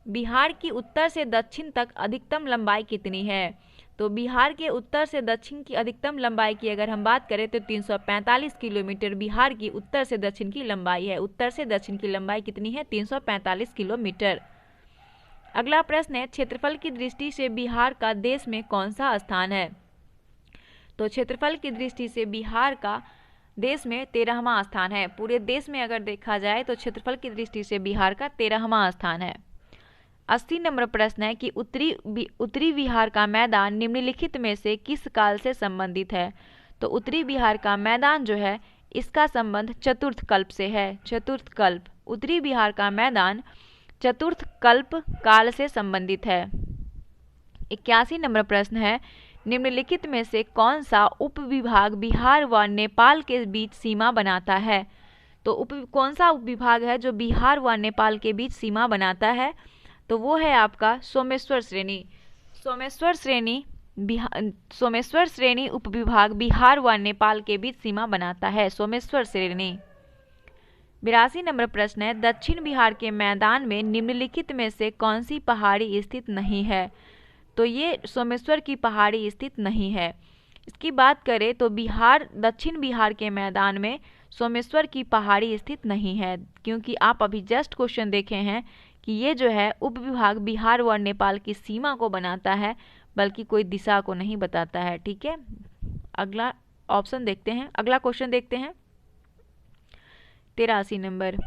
बिहार की उत्तर से दक्षिण तक अधिकतम लंबाई कितनी है? तो बिहार के उत्तर से दक्षिण की अधिकतम लंबाई की अगर हम बात करें तो 345 किलोमीटर बिहार की उत्तर से दक्षिण की लंबाई है। उत्तर से दक्षिण की लंबाई कितनी है? 345 किलोमीटर। अगला प्रश्न है, क्षेत्रफल की दृष्टि से बिहार का देश में कौन सा स्थान है? तो क्षेत्रफल की दृष्टि से बिहार का देश में 13वां स्थान है। पूरे देश में अगर देखा जाए तो क्षेत्रफल की दृष्टि से बिहार का 13वां स्थान है। 80 नंबर प्रश्न है कि उत्तरी बिहार का मैदान निम्नलिखित में से किस काल से संबंधित है? तो उत्तरी बिहार का मैदान जो है इसका संबंध चतुर्थ कल्प से है। चतुर्थ कल्प, उत्तरी बिहार का मैदान चतुर्थ कल्प काल से संबंधित है। 81 नंबर प्रश्न है, निम्नलिखित में से कौन सा उपविभाग बिहार व नेपाल के बीच सीमा बनाता है? तो कौन सा उपविभाग है जो बिहार व नेपाल के बीच सीमा बनाता है? तो वो है आपका सोमेश्वर श्रेणी। सोमेश्वर श्रेणी उपविभाग बिहार व नेपाल के बीच सीमा बनाता है। सोमेश्वर श्रेणी। 82 नंबर प्रश्न है, दक्षिण बिहार के मैदान में निम्नलिखित में से कौन सी पहाड़ी स्थित नहीं है? तो ये सोमेश्वर की पहाड़ी स्थित नहीं है। इसकी बात करें तो दक्षिण बिहार के मैदान में सोमेश्वर की पहाड़ी स्थित नहीं है, क्योंकि आप अभी जस्ट क्वेश्चन देखे हैं कि ये जो है उप विभाग बिहार व नेपाल की सीमा को बनाता है, बल्कि कोई दिशा को नहीं बताता है। ठीक है, अगला ऑप्शन देखते हैं, अगला क्वेश्चन देखते हैं। 83 नंबर,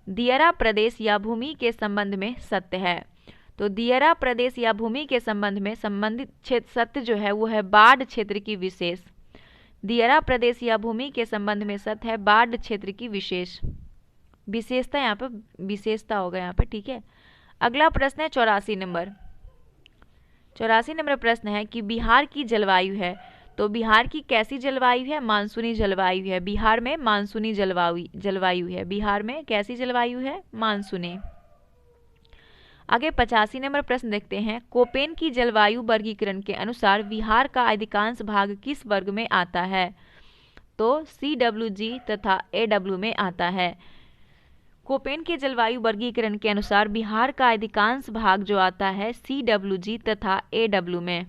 दियरा प्रदेश या भूमि के संबंध में सत्य है। तो दियरा प्रदेश या भूमि के संबंध में संबंधित क्षेत्र सत्य जो है वो है बाढ़ क्षेत्र की विशेष। दियरा प्रदेश या भूमि के संबंध में सत्य है बाढ़ क्षेत्र की विशेषता, यहाँ पे विशेषता होगा यहाँ पे। ठीक है, अगला प्रश्न है 84 नंबर। 84 नंबर प्रश्न है कि बिहार की जलवायु है, तो बिहार की कैसी जलवायु है? मानसूनी जलवायु है। बिहार में मानसूनी जलवायु है। बिहार में कैसी जलवायु है? मानसूनी। आगे 85 नंबर प्रश्न देखते हैं, कोपेन की जलवायु वर्गीकरण के अनुसार बिहार का अधिकांश भाग किस वर्ग में आता है? तो CWG तथा AW में आता है। कोपेन के जलवायु वर्गीकरण के अनुसार बिहार का अधिकांश भाग जो आता है CWG तथा AW में।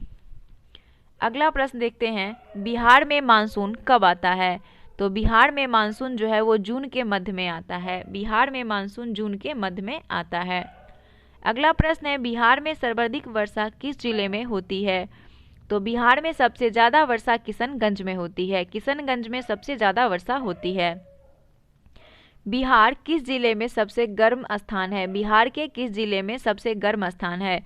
अगला प्रश्न देखते हैं, बिहार में मानसून कब आता है? तो बिहार में मानसून जो है वो जून के मध्य में आता है। बिहार में मानसून जून के मध्य में आता है। अगला प्रश्न है, बिहार में सर्वाधिक वर्षा किस जिले में होती है? तो बिहार में सबसे ज़्यादा वर्षा किशनगंज में होती है। किशनगंज में सबसे ज़्यादा वर्षा होती है। बिहार किस जिले में सबसे गर्म स्थान है? बिहार के किस जिले में सबसे गर्म स्थान है?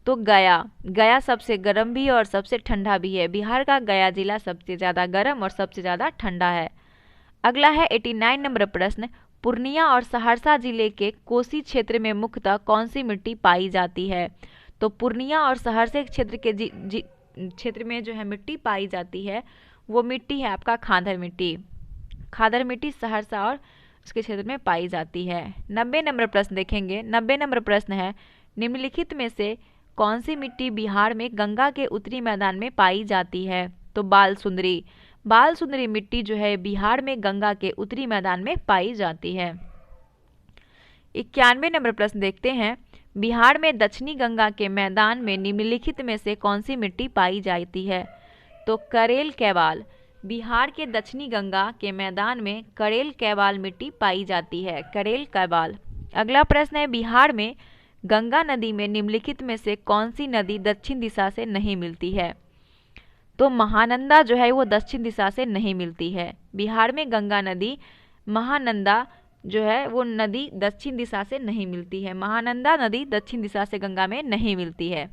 तो गया सबसे गर्म भी और सबसे ठंडा भी है। बिहार का गया जिला सबसे ज़्यादा गर्म और सबसे ज़्यादा ठंडा है। अगला है 89 नंबर प्रश्न, पूर्णिया और सहरसा जिले के कोसी क्षेत्र में मुख्यतः कौन सी मिट्टी पाई जाती है? तो पूर्णिया और सहरसा क्षेत्र के क्षेत्र में जो है मिट्टी पाई जाती है वो मिट्टी है आपका खादर मिट्टी। खादर मिट्टी सहरसा और उसके क्षेत्र में पाई जाती है। 90 नंबर प्रश्न देखेंगे। 90 नंबर प्रश्न है, निम्नलिखित में से कौन सी मिट्टी बिहार में गंगा के उत्तरी मैदान में पाई जाती है? तो बाल सुंदरी मिट्टी जो है बिहार में गंगा के उत्तरी मैदान में पाई जाती है। 91 नंबर प्रश्न देखते हैं, बिहार में दक्षिणी गंगा के मैदान में निम्नलिखित में से कौन सी मिट्टी पाई जाती है? तो करेल कैवाल। बिहार के दक्षिणी गंगा के मैदान में करेल कैवाल मिट्टी पाई जाती है। करेल कैवाल। अगला प्रश्न है, बिहार में गंगा नदी में निम्नलिखित में से कौन सी नदी दक्षिण दिशा से नहीं मिलती है? तो महानंदा जो है वो दक्षिण दिशा से नहीं मिलती है। बिहार में गंगा नदी महानंदा जो है वो नदी दक्षिण दिशा से नहीं मिलती है। महानंदा नदी दक्षिण दिशा से गंगा में नहीं मिलती है।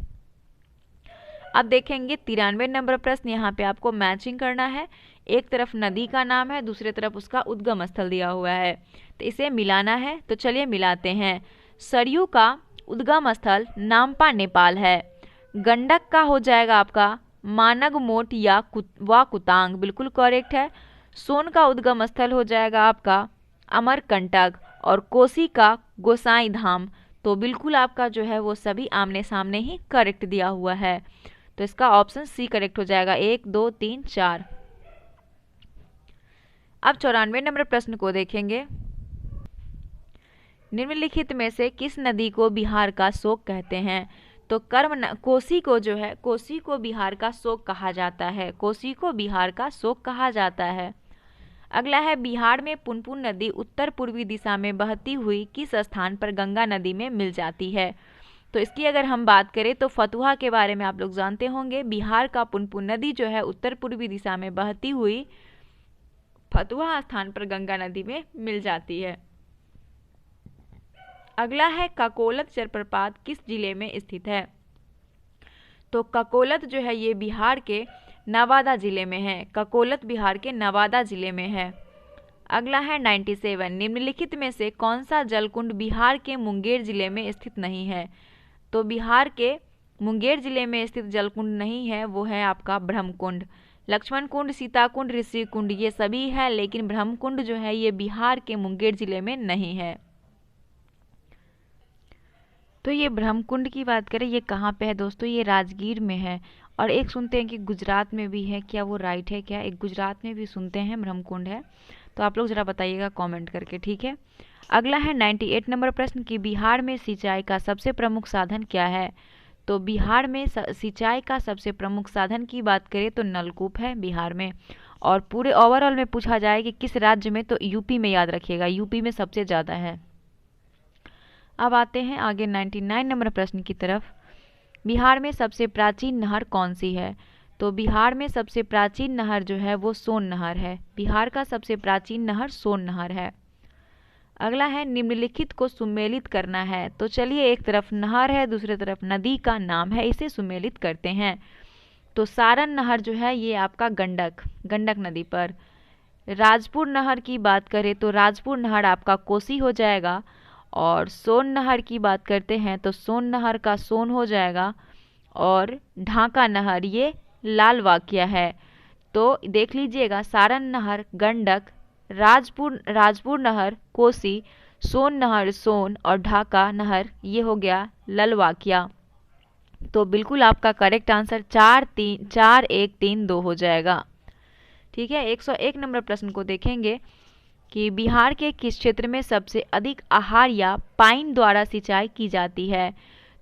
अब देखेंगे 93 नंबर प्रश्न। यहाँ पे आपको मैचिंग करना है। एक तरफ नदी का नाम है, दूसरी तरफ उसका उद्गम स्थल दिया हुआ है, तो इसे मिलाना है। तो चलिए मिलाते हैं। सरयू का उद्गम स्थल नामपा नेपाल है। गंडक का हो जाएगा आपका मानगमोट या कुतांग, बिल्कुल करेक्ट है। सोन का उद्गम स्थल हो जाएगा आपका अमरकंटक और कोसी का गोसाई धाम। तो बिल्कुल आपका जो है वो सभी आमने सामने ही करेक्ट दिया हुआ है, तो इसका ऑप्शन सी करेक्ट हो जाएगा। 1 2 3 4। अब 94 नंबर प्रश्न को देखेंगे। निम्नलिखित में से किस नदी को बिहार का शोक कहते हैं? तो कोसी को जो है कोसी को बिहार का शोक कहा जाता है। कोसी को बिहार का शोक कहा जाता है। अगला है, बिहार में पुनपुन नदी उत्तर पूर्वी दिशा में बहती हुई किस स्थान पर गंगा नदी में मिल जाती है? तो इसकी अगर हम बात करें तो फतुहा के बारे में आप लोग जानते होंगे। बिहार का पुनपुन नदी जो है उत्तर पूर्वी दिशा में बहती हुई फतुहा स्थान पर गंगा नदी में मिल जाती है। अगला है, ककोलत जलप्रपात किस जिले में स्थित है? तो ककोलत जो है ये बिहार के नवादा जिले में है। ककोलत बिहार के नवादा जिले में है। अगला है 97, निम्नलिखित में से कौन सा जलकुंड बिहार के मुंगेर जिले में स्थित नहीं है? तो बिहार के मुंगेर जिले में स्थित जलकुंड नहीं है, वो है आपका ब्रह्मकुंड। लक्ष्मण कुंड, सीता कुंड, ऋषि कुंड ये सभी है, लेकिन ब्रह्मकुंड जो है ये बिहार के मुंगेर जिले में नहीं है। तो ये ब्रह्मकुंड की बात करें, ये कहाँ पे है दोस्तों? ये राजगीर में है। और एक सुनते हैं कि गुजरात में भी है, क्या वो राइट है क्या? एक गुजरात में भी सुनते हैं ब्रह्मकुंड है। तो आप लोग ज़रा बताइएगा कमेंट करके, ठीक है। अगला है 98 नंबर प्रश्न कि बिहार में सिंचाई का सबसे प्रमुख साधन क्या है? तो बिहार में सिंचाई का सबसे प्रमुख साधन की बात करें तो नलकूप है बिहार में। और पूरे ओवरऑल में पूछा जाए कि किस राज्य में, तो यूपी में, याद रखिएगा यूपी में सबसे ज़्यादा है। अब आते हैं आगे 99 नंबर प्रश्न की तरफ। बिहार में सबसे प्राचीन नहर कौन सी है? तो बिहार में सबसे प्राचीन नहर जो है वो सोन नहर है। बिहार का सबसे प्राचीन नहर सोन नहर है। अगला है निम्नलिखित को सुमेलित करना है। तो चलिए, एक तरफ नहर है, दूसरी तरफ नदी का नाम है, इसे सुमेलित करते हैं। तो सारण नहर जो है ये आपका गंडक नदी पर। राजपुर नहर की बात करें तो राजपुर नहर आपका कोसी हो जाएगा। और सोन नहर की बात करते हैं तो सोन नहर का सोन हो जाएगा। और ढाका नहर ये लालवाकिया है। तो देख लीजिएगा, सारण नहर गंडक, राजपुर नहर कोसी, सोन नहर सोन और ढाका नहर ये हो गया ललवाकिया। तो बिल्कुल आपका करेक्ट आंसर 4-1-3-2 हो जाएगा, ठीक है। 101 नंबर प्रश्न को देखेंगे कि बिहार के किस क्षेत्र में सबसे अधिक आहर या पाइन द्वारा सिंचाई की जाती है?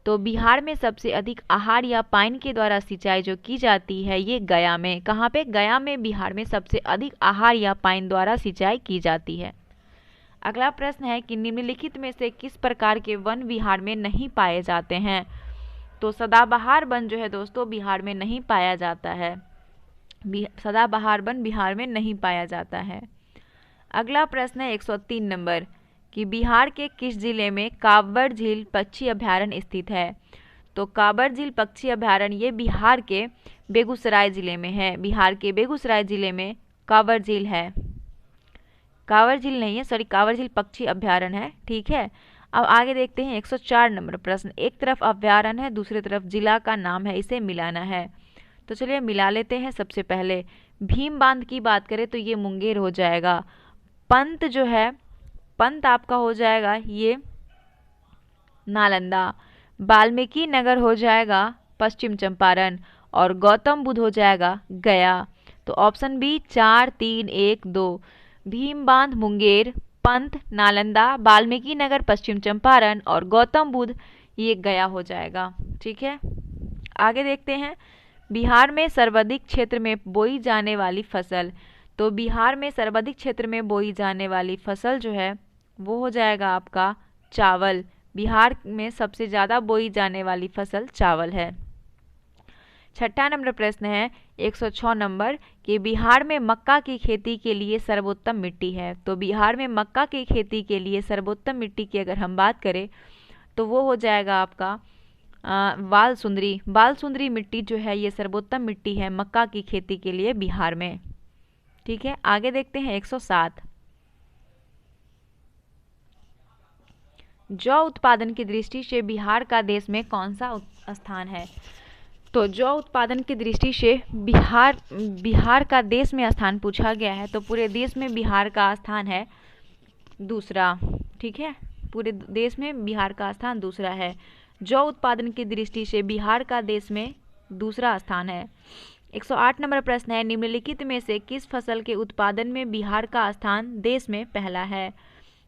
तो बिहार में सबसे अधिक आहर या पाइन के द्वारा सिंचाई जो की जाती है ये गया में। कहाँ पे? गया में बिहार में सबसे अधिक आहर या पाइन द्वारा सिंचाई की जाती है। अगला प्रश्न है कि निम्नलिखित में से किस प्रकार के वन बिहार में नहीं पाए जाते हैं? तो सदाबहार वन जो है दोस्तों बिहार में नहीं पाया जाता है। सदाबहार वन बिहार में नहीं पाया जाता है। अगला प्रश्न है 103 नंबर कि बिहार के किस जिले में कांवर झील पक्षी अभयारण्य स्थित है? तो कांवर झील पक्षी अभयारण्य ये बिहार के बेगूसराय जिले में है। बिहार के बेगूसराय जिले में कांवर झील है। कांवर झील नहीं है, सॉरी, कांवर झील पक्षी अभयारण्य है, ठीक है। अब आगे देखते हैं 104 नंबर प्रश्न। एक तरफ अभयारण्य है, दूसरी तरफ जिला का नाम है, इसे मिलाना है। तो चलिए मिला लेते हैं। सबसे पहले भीम बांध की बात करें तो ये मुंगेर हो जाएगा। पंत जो है, पंत आपका हो जाएगा ये नालंदा। वाल्मीकि नगर हो जाएगा पश्चिम चंपारण। और गौतम बुद्ध हो जाएगा गया। तो ऑप्शन बी 4-3-1-2 भीम बांध मुंगेर, पंत नालंदा, वाल्मीकि नगर पश्चिम चंपारण और गौतम बुद्ध ये गया हो जाएगा, ठीक है। आगे देखते हैं बिहार में सर्वाधिक क्षेत्र में बोई जाने वाली फसल। तो बिहार में सर्वाधिक क्षेत्र में बोई जाने वाली फसल जो है वो हो जाएगा आपका चावल। बिहार में सबसे ज़्यादा बोई जाने वाली फसल चावल है। छठा नंबर प्रश्न है 106 नंबर कि बिहार में मक्का की खेती के लिए सर्वोत्तम मिट्टी है। तो बिहार में मक्का की खेती के लिए सर्वोत्तम मिट्टी की अगर हम बात करें तो वो हो जाएगा आपका बालसुंदरी मिट्टी जो है ये सर्वोत्तम मिट्टी है मक्का की खेती के लिए बिहार में, ठीक है। आगे देखते हैं 107 जौ उत्पादन की दृष्टि से बिहार का देश में कौन सा स्थान है? तो जौ उत्पादन की दृष्टि से बिहार का देश में स्थान पूछा गया है। तो पूरे देश में बिहार का स्थान है दूसरा, ठीक है। पूरे देश में बिहार का स्थान दूसरा है। जौ उत्पादन की दृष्टि से बिहार का देश में दूसरा स्थान है। 108 नंबर प्रश्न है निम्नलिखित में से किस फसल के उत्पादन में बिहार का स्थान देश में पहला है?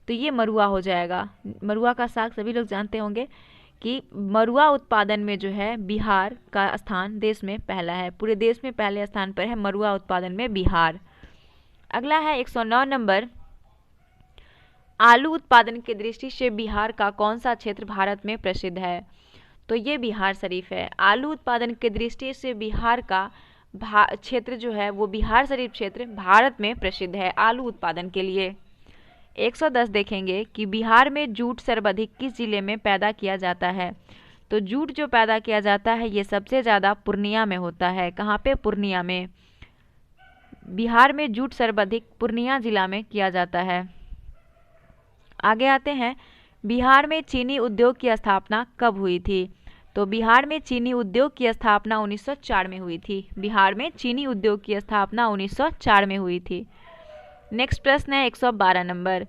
तो ये मरुआ हो जाएगा। मरुआ का साग सभी लोग जानते होंगे कि मरुआ उत्पादन में जो है बिहार का स्थान देश में पहला है। पूरे देश में पहले स्थान पर है मरुआ उत्पादन में बिहार। अगला है 109 नंबर आलू उत्पादन की दृष्टि से बिहार का कौन सा क्षेत्र भारत में प्रसिद्ध है? तो ये बिहार शरीफ है। आलू उत्पादन की दृष्टि से बिहार का क्षेत्र जो है वो बिहार शरीफ क्षेत्र भारत में प्रसिद्ध है आलू उत्पादन के लिए। 110 देखेंगे कि बिहार में जूट सर्वाधिक किस जिले में पैदा किया जाता है? तो जूट जो पैदा किया जाता है ये सबसे ज़्यादा पूर्णिया में होता है। कहाँ पे? पूर्णिया में। बिहार में जूट सर्वाधिक पूर्णिया जिला में किया जाता है। आगे आते हैं बिहार में चीनी उद्योग की स्थापना कब हुई थी? तो बिहार में चीनी उद्योग की स्थापना 1904 में हुई थी। बिहार में चीनी उद्योग की स्थापना 1904 में हुई थी। नेक्स्ट प्रश्न है 112 नंबर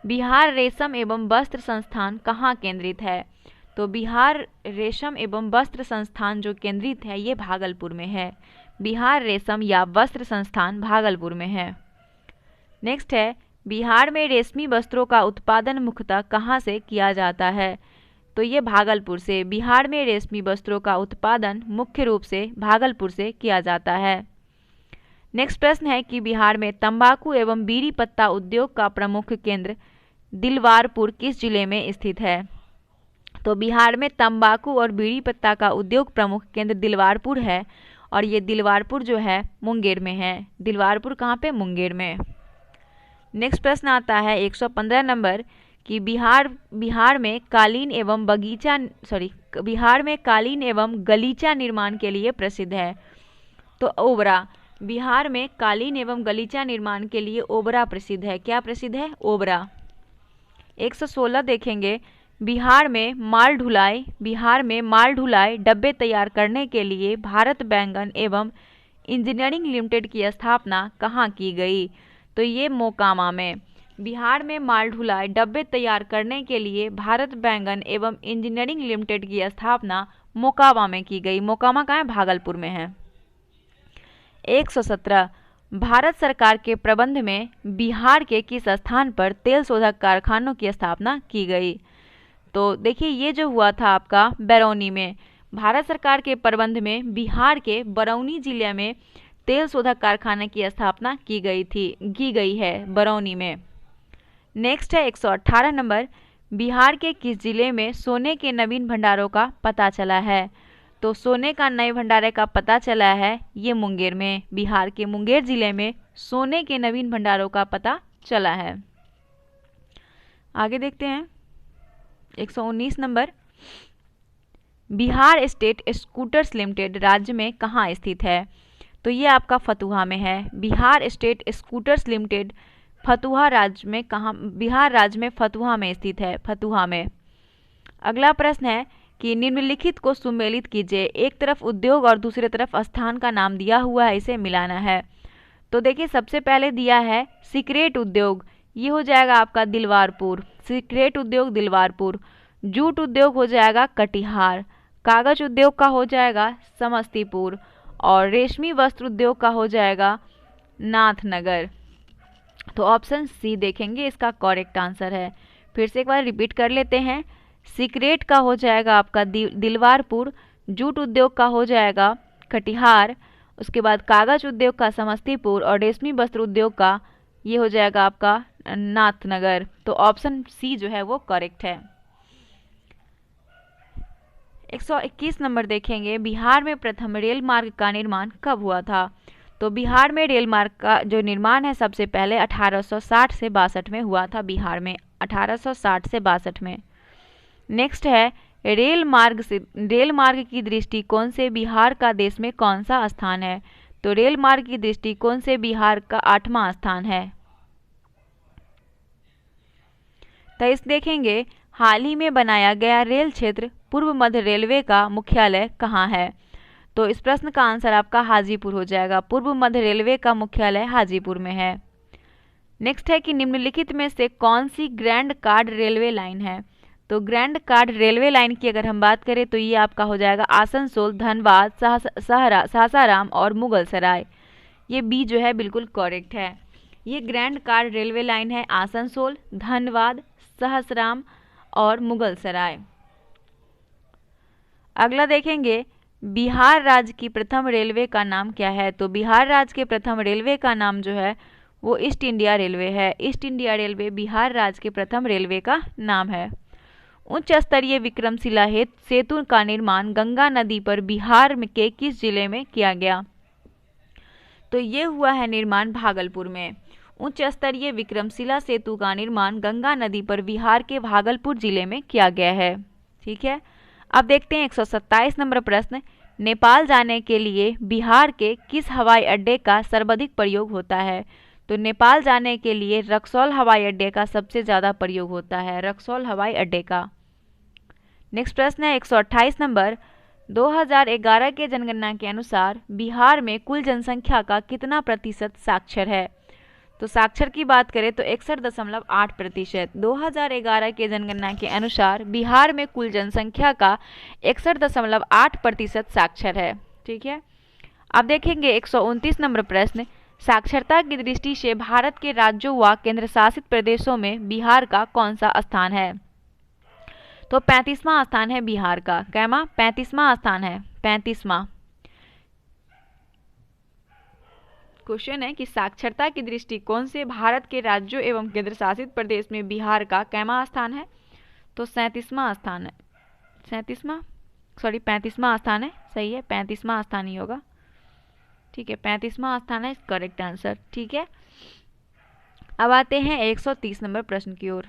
बिहार रेशम एवं वस्त्र संस्थान कहाँ केंद्रित है? तो बिहार रेशम एवं वस्त्र संस्थान जो केंद्रित है ये भागलपुर में है। बिहार रेशम या वस्त्र संस्थान भागलपुर में है। नेक्स्ट है, बिहार में रेशमी वस्त्रों का उत्पादन मुख्यतः कहाँ से किया जाता है? तो ये भागलपुर से। बिहार में रेशमी वस्त्रों का उत्पादन मुख्य रूप से भागलपुर से किया जाता है। नेक्स्ट प्रश्न है कि बिहार में तंबाकू एवं बीड़ी पत्ता उद्योग का प्रमुख केंद्र दिलवारपुर किस जिले में स्थित है? तो बिहार में तंबाकू और बीड़ी पत्ता का उद्योग प्रमुख केंद्र दिलवारपुर है और ये दिलवारपुर जो है मुंगेर में है। दिलवारपुर कहाँ पे? मुंगेर में। नेक्स्ट प्रश्न आता है 115 नंबर कि बिहार में कालीन एवं गलीचा निर्माण के लिए प्रसिद्ध है। तो ओबरा। बिहार में कालीन एवं गलीचा निर्माण के लिए ओबरा प्रसिद्ध है। क्या प्रसिद्ध है? ओबरा। 116 देखेंगे, बिहार में माल ढुलाई डब्बे तैयार करने के लिए भारत बैंगन एवं इंजीनियरिंग लिमिटेड की स्थापना कहाँ की गई? तो ये मोकामा में। बिहार में माल ढुलाई डब्बे तैयार करने के लिए भारत बैंगन एवं इंजीनियरिंग लिमिटेड की स्थापना मोकामा में की गई। मोकामा कहाँ है? भागलपुर में है। 117, भारत सरकार के प्रबंध में बिहार के किस स्थान पर तेल शोधक कारखानों की स्थापना की गई? तो देखिए ये जो हुआ था आपका बरौनी में। भारत सरकार के प्रबंध में बिहार के बरौनी जिले में तेल शोधक कारखाने की स्थापना की गई है बरौनी में। नेक्स्ट है 118 नंबर, बिहार के किस जिले में सोने के नवीन भंडारों का पता चला है? तो सोने का नए भंडारे का पता चला है ये मुंगेर में। बिहार के मुंगेर जिले में सोने के नवीन भंडारों का पता चला है। आगे देखते हैं 119 number, Bihar state scooters limited राज्य में कहाँ स्थित है? तो ये आपका फतुहा में है। Bihar state scooters limited Bihar राज्य में फतुहा में स्थित है। फतुहा में। अगला प्रश्न है कि निम्नलिखित को सुमेलित कीजिए। एक तरफ उद्योग और दूसरी तरफ स्थान का नाम दिया हुआ है, इसे मिलाना है। तो देखिए सबसे पहले दिया है सिगरेट उद्योग, ये हो जाएगा आपका दिलवारपुर। सिगरेट उद्योग दिलवारपुर। जूट उद्योग हो जाएगा कटिहार। कागज उद्योग का हो जाएगा समस्तीपुर और रेशमी वस्त्र उद्योग का हो जाएगा नाथनगर। तो ऑप्शन सी देखेंगे इसका करेक्ट आंसर है। फिर से एक बार रिपीट कर लेते हैं। सिगरेट का हो जाएगा आपका दिलवारपुर, जूट उद्योग का हो जाएगा कटिहार, उसके बाद कागज उद्योग का समस्तीपुर और रेशमी वस्त्र उद्योग का ये हो जाएगा आपका नाथनगर। तो ऑप्शन सी जो है वो करेक्ट है। 121 नंबर देखेंगे, बिहार में प्रथम रेल मार्ग का निर्माण कब हुआ था? तो बिहार में रेल मार्ग का जो निर्माण है सबसे पहले 1860 से 62 में हुआ था। बिहार में 1860 से 62 में। नेक्स्ट है रेल मार्ग की दृष्टिकोण से बिहार का देश में कौन सा स्थान है? तो रेल मार्ग की दृष्टिकोण से बिहार का 8वां स्थान है। 23 देखेंगे, हाल ही में बनाया गया रेल क्षेत्र पूर्व मध्य रेलवे का मुख्यालय कहाँ है? तो इस प्रश्न का आंसर आपका हाजीपुर हो जाएगा। पूर्व मध्य रेलवे का मुख्यालय हाजीपुर में है। नेक्स्ट है कि निम्नलिखित में से कौन सी ग्रैंड कार्ड रेलवे लाइन है? तो ग्रैंड कार्ड रेलवे लाइन की अगर हम बात करें तो ये आपका हो जाएगा आसनसोल, धनबाद, सासाराम और मुगलसराय। ये बी जो है बिल्कुल करेक्ट है। ये ग्रैंड कार्ड रेलवे लाइन है आसनसोल, धनबाद, सासाराम और मुगलसराय। अगला देखेंगे, बिहार राज्य की प्रथम रेलवे का नाम क्या है? तो बिहार राज्य के प्रथम रेलवे का नाम जो है वो ईस्ट इंडिया रेलवे है। ईस्ट इंडिया रेलवे बिहार राज्य के प्रथम रेलवे का नाम है। उच्च स्तरीय विक्रमशिला सेतु का निर्माण गंगा नदी पर बिहार के किस जिले में किया गया? तो ये हुआ है निर्माण भागलपुर में। उच्च स्तरीय विक्रमशिला सेतु का निर्माण गंगा नदी पर बिहार के भागलपुर जिले में किया गया है। ठीक है, अब देखते हैं 127 नंबर प्रश्न, नेपाल जाने के लिए बिहार के किस हवाई अड्डे का सर्वाधिक प्रयोग होता है? तो नेपाल जाने के लिए रक्सौल हवाई अड्डे का सबसे ज़्यादा प्रयोग होता है, रक्सौल हवाई अड्डे का। नेक्स्ट प्रश्न है 128 नंबर, 2011 के जनगणना के अनुसार बिहार में कुल जनसंख्या का कितना प्रतिशत साक्षर है? तो साक्षर की बात करें तो 61.8%। 2011 के जनगणना के अनुसार बिहार में कुल जनसंख्या का 61.8% साक्षर है। ठीक है, अब देखेंगे 129 नंबर प्रश्न, साक्षरता की दृष्टि से भारत के राज्यों व केंद्र शासित प्रदेशों में बिहार का कौन सा स्थान है? तो 35वां स्थान है बिहार का। कैमा 35वां स्थान है, 35वां। क्वेश्चन है कि साक्षरता की दृष्टिकोण से भारत के राज्यों एवं केंद्र शासित प्रदेश में बिहार का कैमा स्थान है? तो 37वां स्थान है, 35वां स्थान है। सही है, 35वां स्थान ही होगा। ठीक है, 35वां स्थान है करेक्ट आंसर। ठीक है, अब आते हैं 130 नंबर प्रश्न की ओर।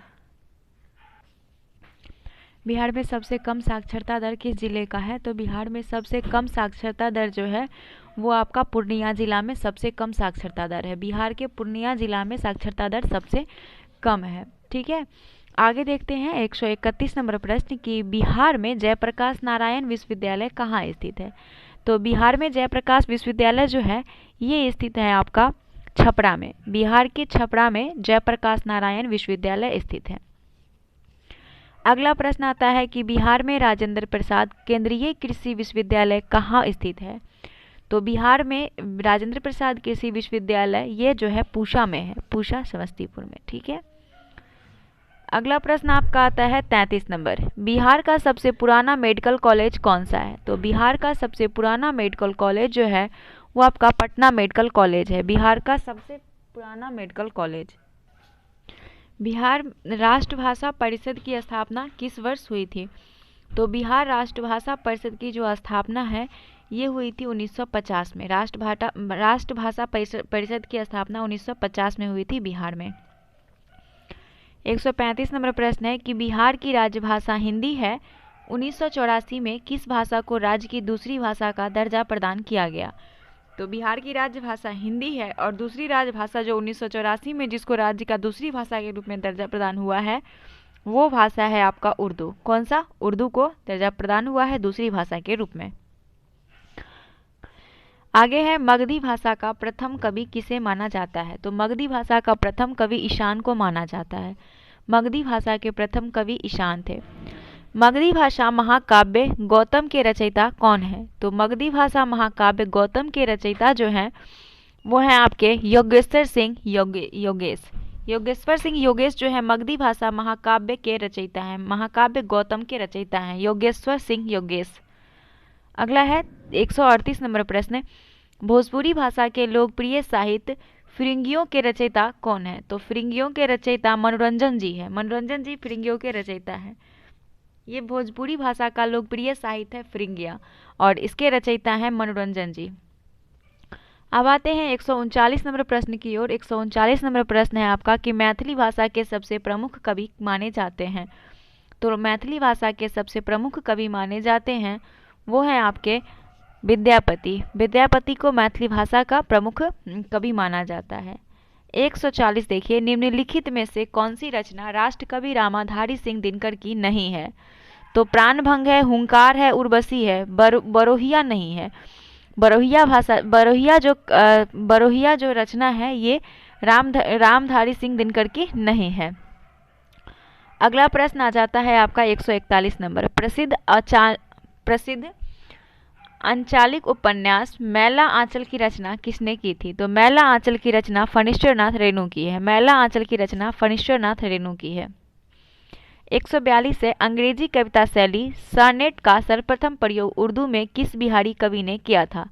बिहार में सबसे कम साक्षरता दर किस जिले का है? तो बिहार में सबसे कम साक्षरता दर जो है वो आपका पूर्णिया जिला में सबसे कम साक्षरता दर है। बिहार के पूर्णिया जिला में साक्षरता दर सबसे कम है। ठीक है, आगे देखते हैं 131 नंबर प्रश्न कि बिहार में जयप्रकाश नारायण विश्वविद्यालय कहाँ स्थित है? तो बिहार में जयप्रकाश विश्वविद्यालय जो है ये स्थित है आपका छपरा में। बिहार के छपरा में जयप्रकाश नारायण विश्वविद्यालय स्थित है। अगला प्रश्न आता है कि बिहार में राजेंद्र प्रसाद केंद्रीय कृषि विश्वविद्यालय कहाँ स्थित है? तो बिहार में राजेंद्र प्रसाद कृषि विश्वविद्यालय ये जो है पूसा में है, पूसा समस्तीपुर में। ठीक है, अगला प्रश्न आपका आता है 33 नंबर, बिहार का सबसे पुराना मेडिकल कॉलेज कौन सा है? तो बिहार का सबसे पुराना मेडिकल कॉलेज जो है वो आपका पटना मेडिकल कॉलेज है। बिहार का सबसे पुराना मेडिकल कॉलेज। बिहार राष्ट्रभाषा परिषद की स्थापना किस वर्ष हुई थी? तो बिहार राष्ट्रभाषा परिषद की जो स्थापना है ये हुई थी 1950 में। राष्ट्रभाषा परिषद की स्थापना 1950 में हुई थी बिहार में। 135 नंबर प्रश्न है कि बिहार की राजभाषा हिंदी है। 1984 में किस भाषा को राज्य की दूसरी भाषा का दर्जा प्रदान किया गया? तो बिहार की राजभाषा हिंदी है और दूसरी राजभाषा जो 1984 में जिसको राज्य का दूसरी भाषा के रूप में दर्जा प्रदान हुआ है वो भाषा है आपका उर्दू। कौन सा? उर्दू को दर्जा प्रदान हुआ है दूसरी भाषा के रूप में। आगे है मगधी भाषा का प्रथम कवि किसे माना जाता है? तो मगधी भाषा का प्रथम कवि ईशान को माना जाता है। मगधी भाषा के प्रथम कवि ईशान थे। मगधी भाषा महाकाव्य गौतम के रचयिता कौन है? तो मगधी भाषा महाकाव्य गौतम के रचयिता जो हैं वो हैं आपके योगेश्वर सिंह योगेश जो है मगधी भाषा महाकाव्य के रचयिता हैं। महाकाव्य गौतम के रचयिता हैं योगेश्वर सिंह योगेश। अगला है 138 नंबर प्रश्न, भोजपुरी भाषा के लोकप्रिय साहित्य फिरंगियों के रचयिता कौन है? तो फिरंगियों के रचयिता मनोरंजन जी है। मनोरंजन जी फिरंगियों के रचयिता हैं। ये भोजपुरी भाषा का लोकप्रिय साहित्य है फिरंगिया और इसके रचयिता हैं मनोरंजन जी। अब आते हैं 139 नंबर प्रश्न की ओर। 139 नंबर प्रश्न है आपका कि मैथिली भाषा के सबसे प्रमुख कवि माने जाते हैं। तो मैथिली भाषा के सबसे प्रमुख कवि माने जाते हैं वो है आपके विद्यापति। विद्यापति को मैथिली भाषा का प्रमुख कवि माना जाता है। 140 देखिए, निम्नलिखित में से कौन सी रचना राष्ट्रकवि रामाधारी सिंह दिनकर की नहीं है? तो प्राणभंग है, हुंकार है, उर्वशी है, बरोहिया नहीं है। बरोहिया जो रचना है ये रामधारी सिंह दिनकर की नहीं है। अगला प्रश्न आ जाता है आपका 141 नंबर, प्रसिद्ध अंचालिक उपन्यास मैला आंचल की रचना किसने की थी? तो मैला आंचल की रचना फणीश्वरनाथ रेणु की है। मैला आंचल की रचना फणीश्वरनाथ रेणु की है। 142 से अंग्रेजी कविता शैली सॉनेट का सर्वप्रथम प्रयोग उर्दू में किस बिहारी कवि ने किया था?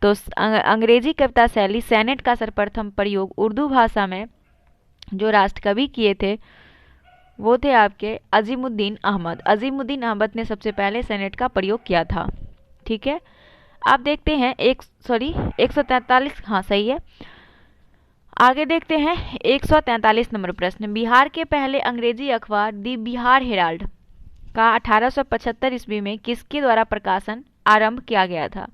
तो अंग्रेजी कविता शैली सॉनेट का सर्वप्रथम प्रयोग उर्दू भाषा में जो राष्ट्रकवि किए थे वो थे आपके अजीमुद्दीन अहमद। अजीमुद्दीन अहमद ने सबसे पहले सॉनेट का प्रयोग किया था। ठीक है, आप देखते हैं 143, हाँ सही है। आगे देखते हैं 143 नंबर प्रश्न, बिहार के पहले अंग्रेजी अखबार दी बिहार हेराल्ड का 1875 ईस्वी में किसके द्वारा प्रकाशन आरंभ किया गया था?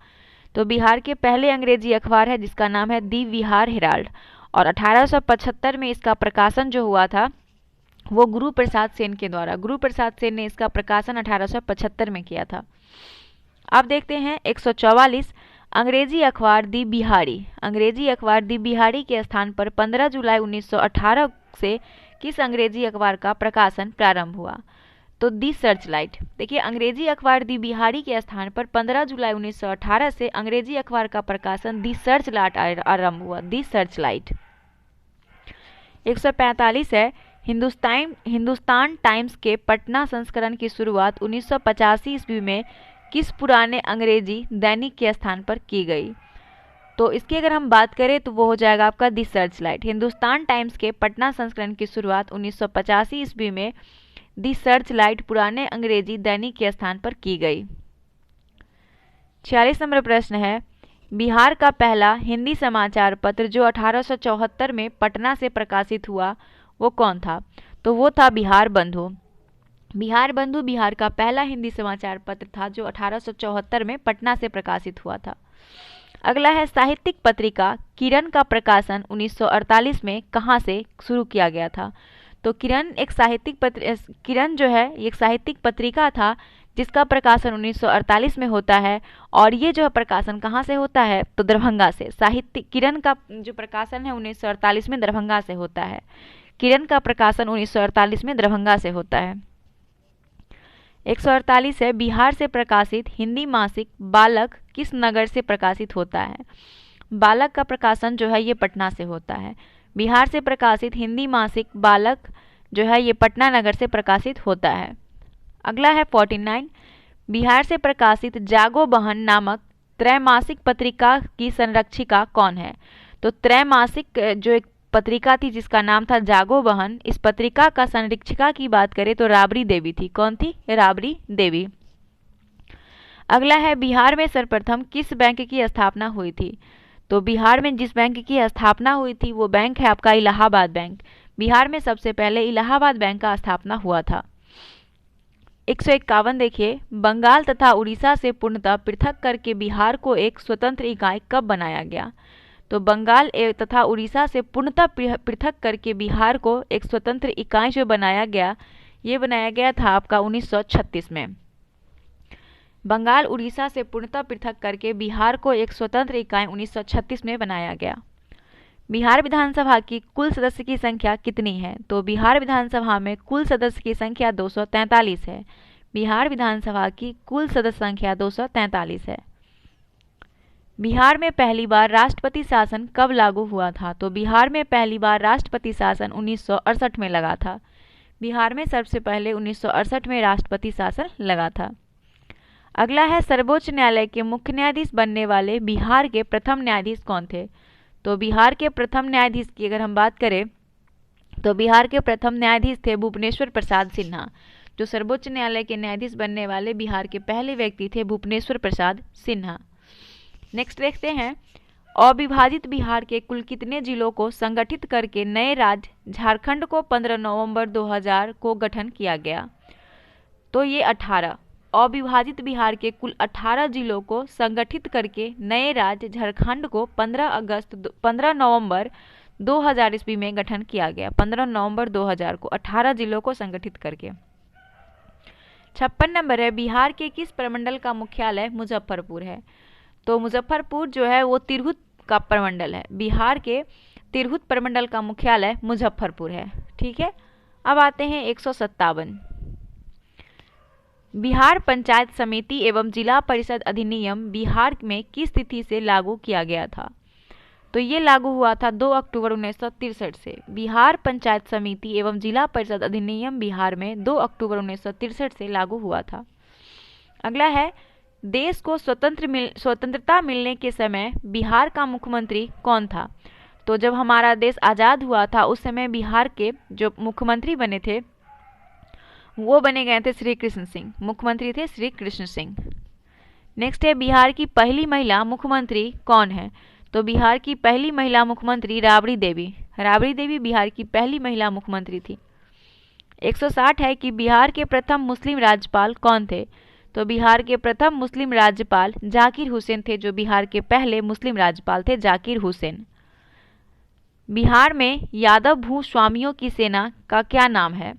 तो बिहार के पहले अंग्रेजी अखबार है जिसका नाम है दी बिहार हेराल्ड और 1875 में इसका प्रकाशन जो हुआ था वो गुरु प्रसाद सेन के द्वारा। गुरु प्रसाद सेन ने इसका प्रकाशन 1875 में किया था। अब देखते हैं 144, अंग्रेजी अखबार दी बिहारी, अंग्रेजी अखबार दी बिहारी के स्थान पर 15 जुलाई 1918 से किस अंग्रेजी अखबार का प्रकाशन प्रारंभ हुआ? तो दी सर्चलाइट। देखिए, अंग्रेजी अखबार दी बिहारी के स्थान पर 15 जुलाई 1918 से अंग्रेजी अखबार का प्रकाशन दी सर्चलाइट आरंभ हुआ, दी सर्चलाइट। 145 है, हिंदुस्तान टाइम्स के पटना संस्करण की शुरुआत 1985 ईस्वी में किस पुराने अंग्रेजी दैनिक के स्थान पर की गई? तो इसकी अगर हम बात करें तो वो हो जाएगा आपका दी सर्चलाइट। हिंदुस्तान टाइम्स के पटना संस्करण की शुरुआत 1985 ईस्वी में दी सर्चलाइट पुराने अंग्रेजी दैनिक के स्थान पर की गई। 46 नंबर प्रश्न है, बिहार का पहला हिंदी समाचार पत्र जो 1874 में पटना से प्रकाशित हुआ वो कौन था? तो वो था बिहार बंधु। बिहार बंधु बिहार का पहला हिंदी समाचार पत्र था जो 1874 में पटना से प्रकाशित हुआ था। अगला है, साहित्यिक पत्रिका किरण का प्रकाशन 1948 में कहाँ से शुरू किया गया था? तो किरण जो है एक साहित्यिक पत्रिका था जिसका प्रकाशन 1948 में होता है। और ये जो प्रकाशन कहाँ से होता है? तो दरभंगा से। साहित्यिक किरण का जो प्रकाशन है 1948 में दरभंगा से होता है। किरण का प्रकाशन 1948 में दरभंगा से होता है। 148 है, बिहार से प्रकाशित हिंदी मासिक बालक किस नगर से प्रकाशित होता है? बालक का प्रकाशन जो है ये पटना से होता है। बिहार से प्रकाशित हिंदी मासिक बालक जो है ये पटना नगर से प्रकाशित होता है। अगला है 49, बिहार से प्रकाशित जागो बहन नामक त्रैमासिक पत्रिका की संरक्षिका कौन है? तो त्रैमासिक जो एक पत्रिका थी जिसका नाम था जागो बहन, इस पत्रिका का संरक्षिका की बात करें तो राबड़ी देवी थी। कौन थी? राबड़ी देवी। अगला है, बिहार में सर्वप्रथम किस बैंक की स्थापना हुई थी? तो बिहार में जिस बैंक की स्थापना हुई थी वो बैंक है आपका इलाहाबाद बैंक। बिहार में सबसे पहले इलाहाबाद बैंक का स्थापना हुआ था। 151 देखिए, बंगाल तथा उड़ीसा से पूर्णतः पृथक करके बिहार को एक स्वतंत्र इकाई कब बनाया गया? तो बंगाल तथा उड़ीसा से पूर्णतः पृथक करके बिहार को एक स्वतंत्र इकाई जो बनाया गया, ये बनाया गया था आपका 1936 में। बंगाल उड़ीसा से पूर्णतः पृथक करके बिहार को एक स्वतंत्र इकाई 1936 में बनाया गया। बिहार विधानसभा की कुल सदस्य की संख्या कितनी है? तो बिहार विधानसभा में कुल सदस्य की संख्या 243 है। बिहार विधानसभा की कुल सदस्य संख्या 243 है। बिहार में पहली बार राष्ट्रपति शासन कब लागू हुआ था? तो बिहार में पहली बार राष्ट्रपति शासन 1968 में लगा था। बिहार में सबसे पहले 1968 में राष्ट्रपति शासन लगा था। अगला है, सर्वोच्च न्यायालय के मुख्य न्यायाधीश बनने वाले बिहार के प्रथम न्यायाधीश कौन थे? तो बिहार के प्रथम न्यायाधीश की अगर हम बात करें तो बिहार के प्रथम न्यायाधीश थे भूपेश्वर प्रसाद सिन्हा। जो सर्वोच्च न्यायालय के न्यायाधीश बनने वाले बिहार के पहले व्यक्ति थे भूपेश्वर प्रसाद सिन्हा। नेक्स्ट देखते हैं, अविभाजित बिहार के कुल कितने जिलों को संगठित करके नए राज्य झारखंड को 15 नवंबर 2000 को गठन किया गया? तो ये 18 अविभाजित बिहार के कुल 18 जिलों को संगठित करके नए राज्य झारखंड को 15 नवंबर 2000 ईस्वी में गठन किया गया। 15 नवंबर 2000 को 18 जिलों को संगठित करके। 56 नंबर है, बिहार के किस प्रमंडल का मुख्यालय मुजफ्फरपुर है? तो मुजफ्फरपुर जो है वो तिरहुत का प्रमंडल है। बिहार के तिरहुत प्रमंडल का मुख्यालय मुजफ्फरपुर है। ठीक है, अब आते हैं 157, बिहार पंचायत समिति एवं जिला परिषद अधिनियम बिहार में किस तिथि से लागू किया गया था? तो ये लागू हुआ था 2 अक्टूबर 1963 से। बिहार पंचायत समिति एवं जिला परिषद अधिनियम बिहार में 2 अक्टूबर 1963 से लागू हुआ था। अगला है, देश को स्वतंत्रता मिलने के समय बिहार का मुख्यमंत्री कौन था? तो जब हमारा देश आज़ाद हुआ था उस समय बिहार के जो मुख्यमंत्री बने थे वो बने गए थे श्री कृष्ण सिंह। मुख्यमंत्री थे श्री कृष्ण सिंह। नेक्स्ट है, बिहार की पहली महिला मुख्यमंत्री कौन है? तो बिहार की पहली महिला मुख्यमंत्री राबड़ी देवी। राबड़ी देवी बिहार की पहली महिला मुख्यमंत्री थी। 160 है कि बिहार के प्रथम मुस्लिम राज्यपाल कौन थे? तो बिहार के प्रथम मुस्लिम राज्यपाल जाकिर हुसैन थे। जो बिहार के पहले मुस्लिम राज्यपाल थे जाकिर हुसैन। बिहार में यादव भूस्वामियों की सेना का क्या नाम है?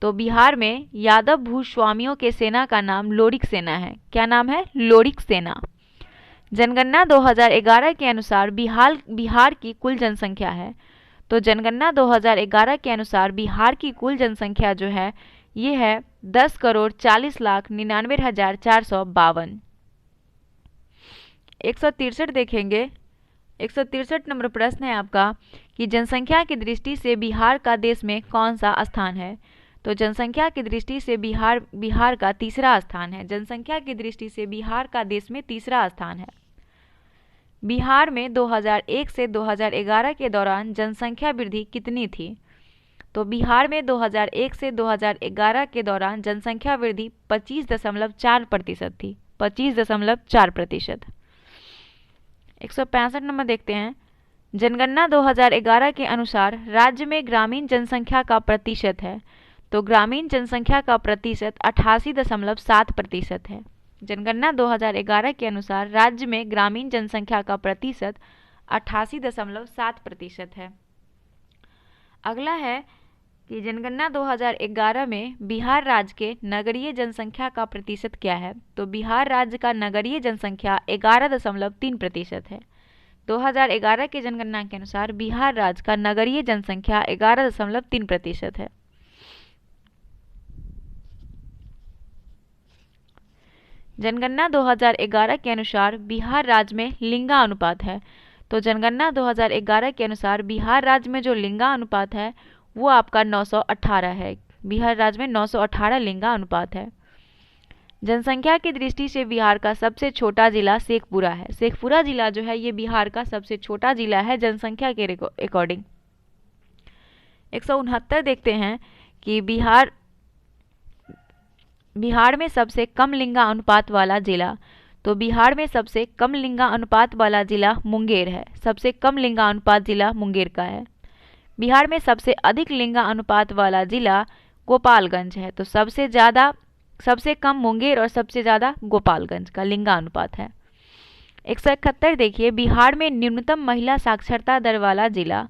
तो बिहार में यादव भूस्वामियों के सेना का नाम लोरिक सेना है। क्या नाम है? लोरिक सेना। जनगणना 2011 के अनुसार बिहार की कुल जनसंख्या है। तो जनगणना 2011 के अनुसार बिहार की कुल जनसंख्या जो है ये है 10,40,99,452। 163 देखेंगे। 163 नंबर प्रश्न है आपका कि जनसंख्या की दृष्टि से बिहार का देश में कौन सा स्थान है। तो जनसंख्या की दृष्टि से बिहार का तीसरा स्थान है। जनसंख्या की दृष्टि से बिहार का देश में तीसरा स्थान है। बिहार में 2001 से 2011 के दौरान जनसंख्या वृद्धि कितनी थी। तो बिहार में 2001 से 2011 के दौरान जनसंख्या वृद्धि 25.4% थी। 25.4%। 165 नंबर देखते हैं। जनगणना 2011 के अनुसार राज्य में ग्रामीण जनसंख्या का प्रतिशत है। तो ग्रामीण जनसंख्या का प्रतिशत 88.7% है। जनगणना 2011 के अनुसार राज्य में ग्रामीण जनसंख्या का प्रतिशत 88.7% है। अगला है कि जनगणना 2011 में बिहार राज्य के नगरीय जनसंख्या का प्रतिशत क्या है। तो बिहार राज्य का नगरीय जनसंख्या 11.3% है। 2011 के जनगणना के अनुसार बिहार राज्य का नगरीय जनसंख्या 11.3% है। जनगणना 2011 के अनुसार बिहार राज्य में लिंगानुपात है। तो जनगणना 2011 के अनुसार बिहार राज्य में जो लिंगानुपात है वो आपका 918 है। बिहार राज्य में 918 लिंगानुपात है। जनसंख्या की दृष्टि से बिहार का सबसे छोटा जिला शेखपुरा है। शेखपुरा जिला जो है ये बिहार का सबसे छोटा जिला है जनसंख्या के अकॉर्डिंग। 169 देखते हैं कि बिहार में सबसे कम लिंगा अनुपात वाला जिला। तो बिहार में सबसे कम लिंगा अनुपात वाला जिला मुंगेर है। सबसे कम लिंगा अनुपात जिला मुंगेर का है। बिहार में सबसे अधिक लिंगा अनुपात वाला जिला गोपालगंज है। तो सबसे कम मुंगेर और सबसे ज़्यादा गोपालगंज का लिंगा अनुपात है। 171 देखिए। बिहार में न्यूनतम महिला साक्षरता दर वाला जिला।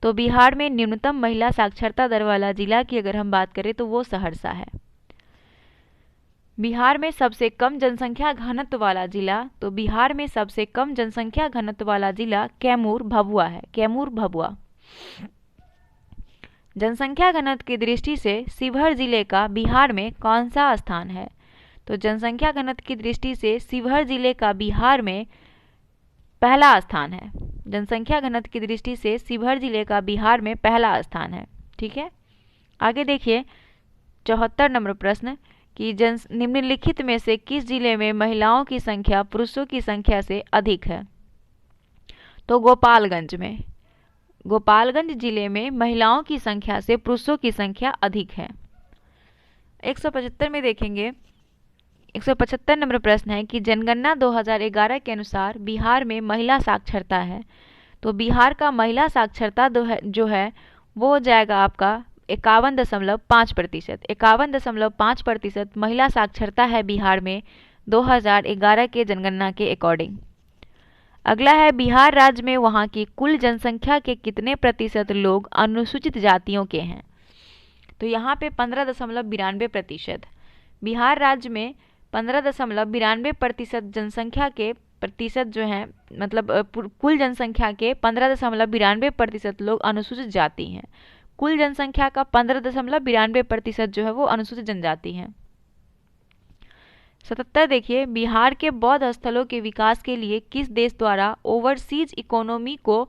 तो बिहार में न्यूनतम महिला साक्षरता दर वाला जिला की अगर हम बात करें तो वो सहरसा है। बिहार में सबसे कम जनसंख्या घनत्व वाला जिला। तो बिहार में सबसे कम जनसंख्या घनत्व वाला जिला कैमूर भभुआ है। कैमूर भभुआ। जनसंख्या घनत्व की दृष्टि से शिवहर जिले का बिहार में कौन सा स्थान है। तो जनसंख्या घनत्व की दृष्टि से शिवहर जिले का बिहार में पहला स्थान है। जनसंख्या घनत्व की दृष्टि से शिवहर जिले का बिहार में पहला स्थान है। ठीक है। आगे देखिए 74 नंबर प्रश्न कि निम्नलिखित में से किस जिले में महिलाओं की संख्या पुरुषों की संख्या से अधिक है। तो गोपालगंज में। गोपालगंज जिले में महिलाओं की संख्या से पुरुषों की संख्या अधिक है। 175 में देखेंगे। 175 नंबर प्रश्न है कि जनगणना 2011 के अनुसार बिहार में महिला साक्षरता है। तो बिहार का महिला साक्षरता जो है वो हो जाएगा आपका 51.5%। 51.5% महिला साक्षरता है बिहार में 2011 के जनगणना के अकॉर्डिंग। अगला है बिहार राज्य में वहाँ की कुल जनसंख्या के कितने प्रतिशत लोग अनुसूचित जातियों के हैं। तो यहाँ पे 15.92%। बिहार राज्य में 15.92% जनसंख्या के प्रतिशत जो है मतलब कुल जनसंख्या के 15.92% लोग अनुसूचित जाति हैं। कुल जनसंख्या का 15.92% जो है वो अनुसूचित जनजाति है। 77 देखिए। बिहार के बौद्ध स्थलों के विकास के लिए किस देश द्वारा ओवरसीज इकोनॉमी को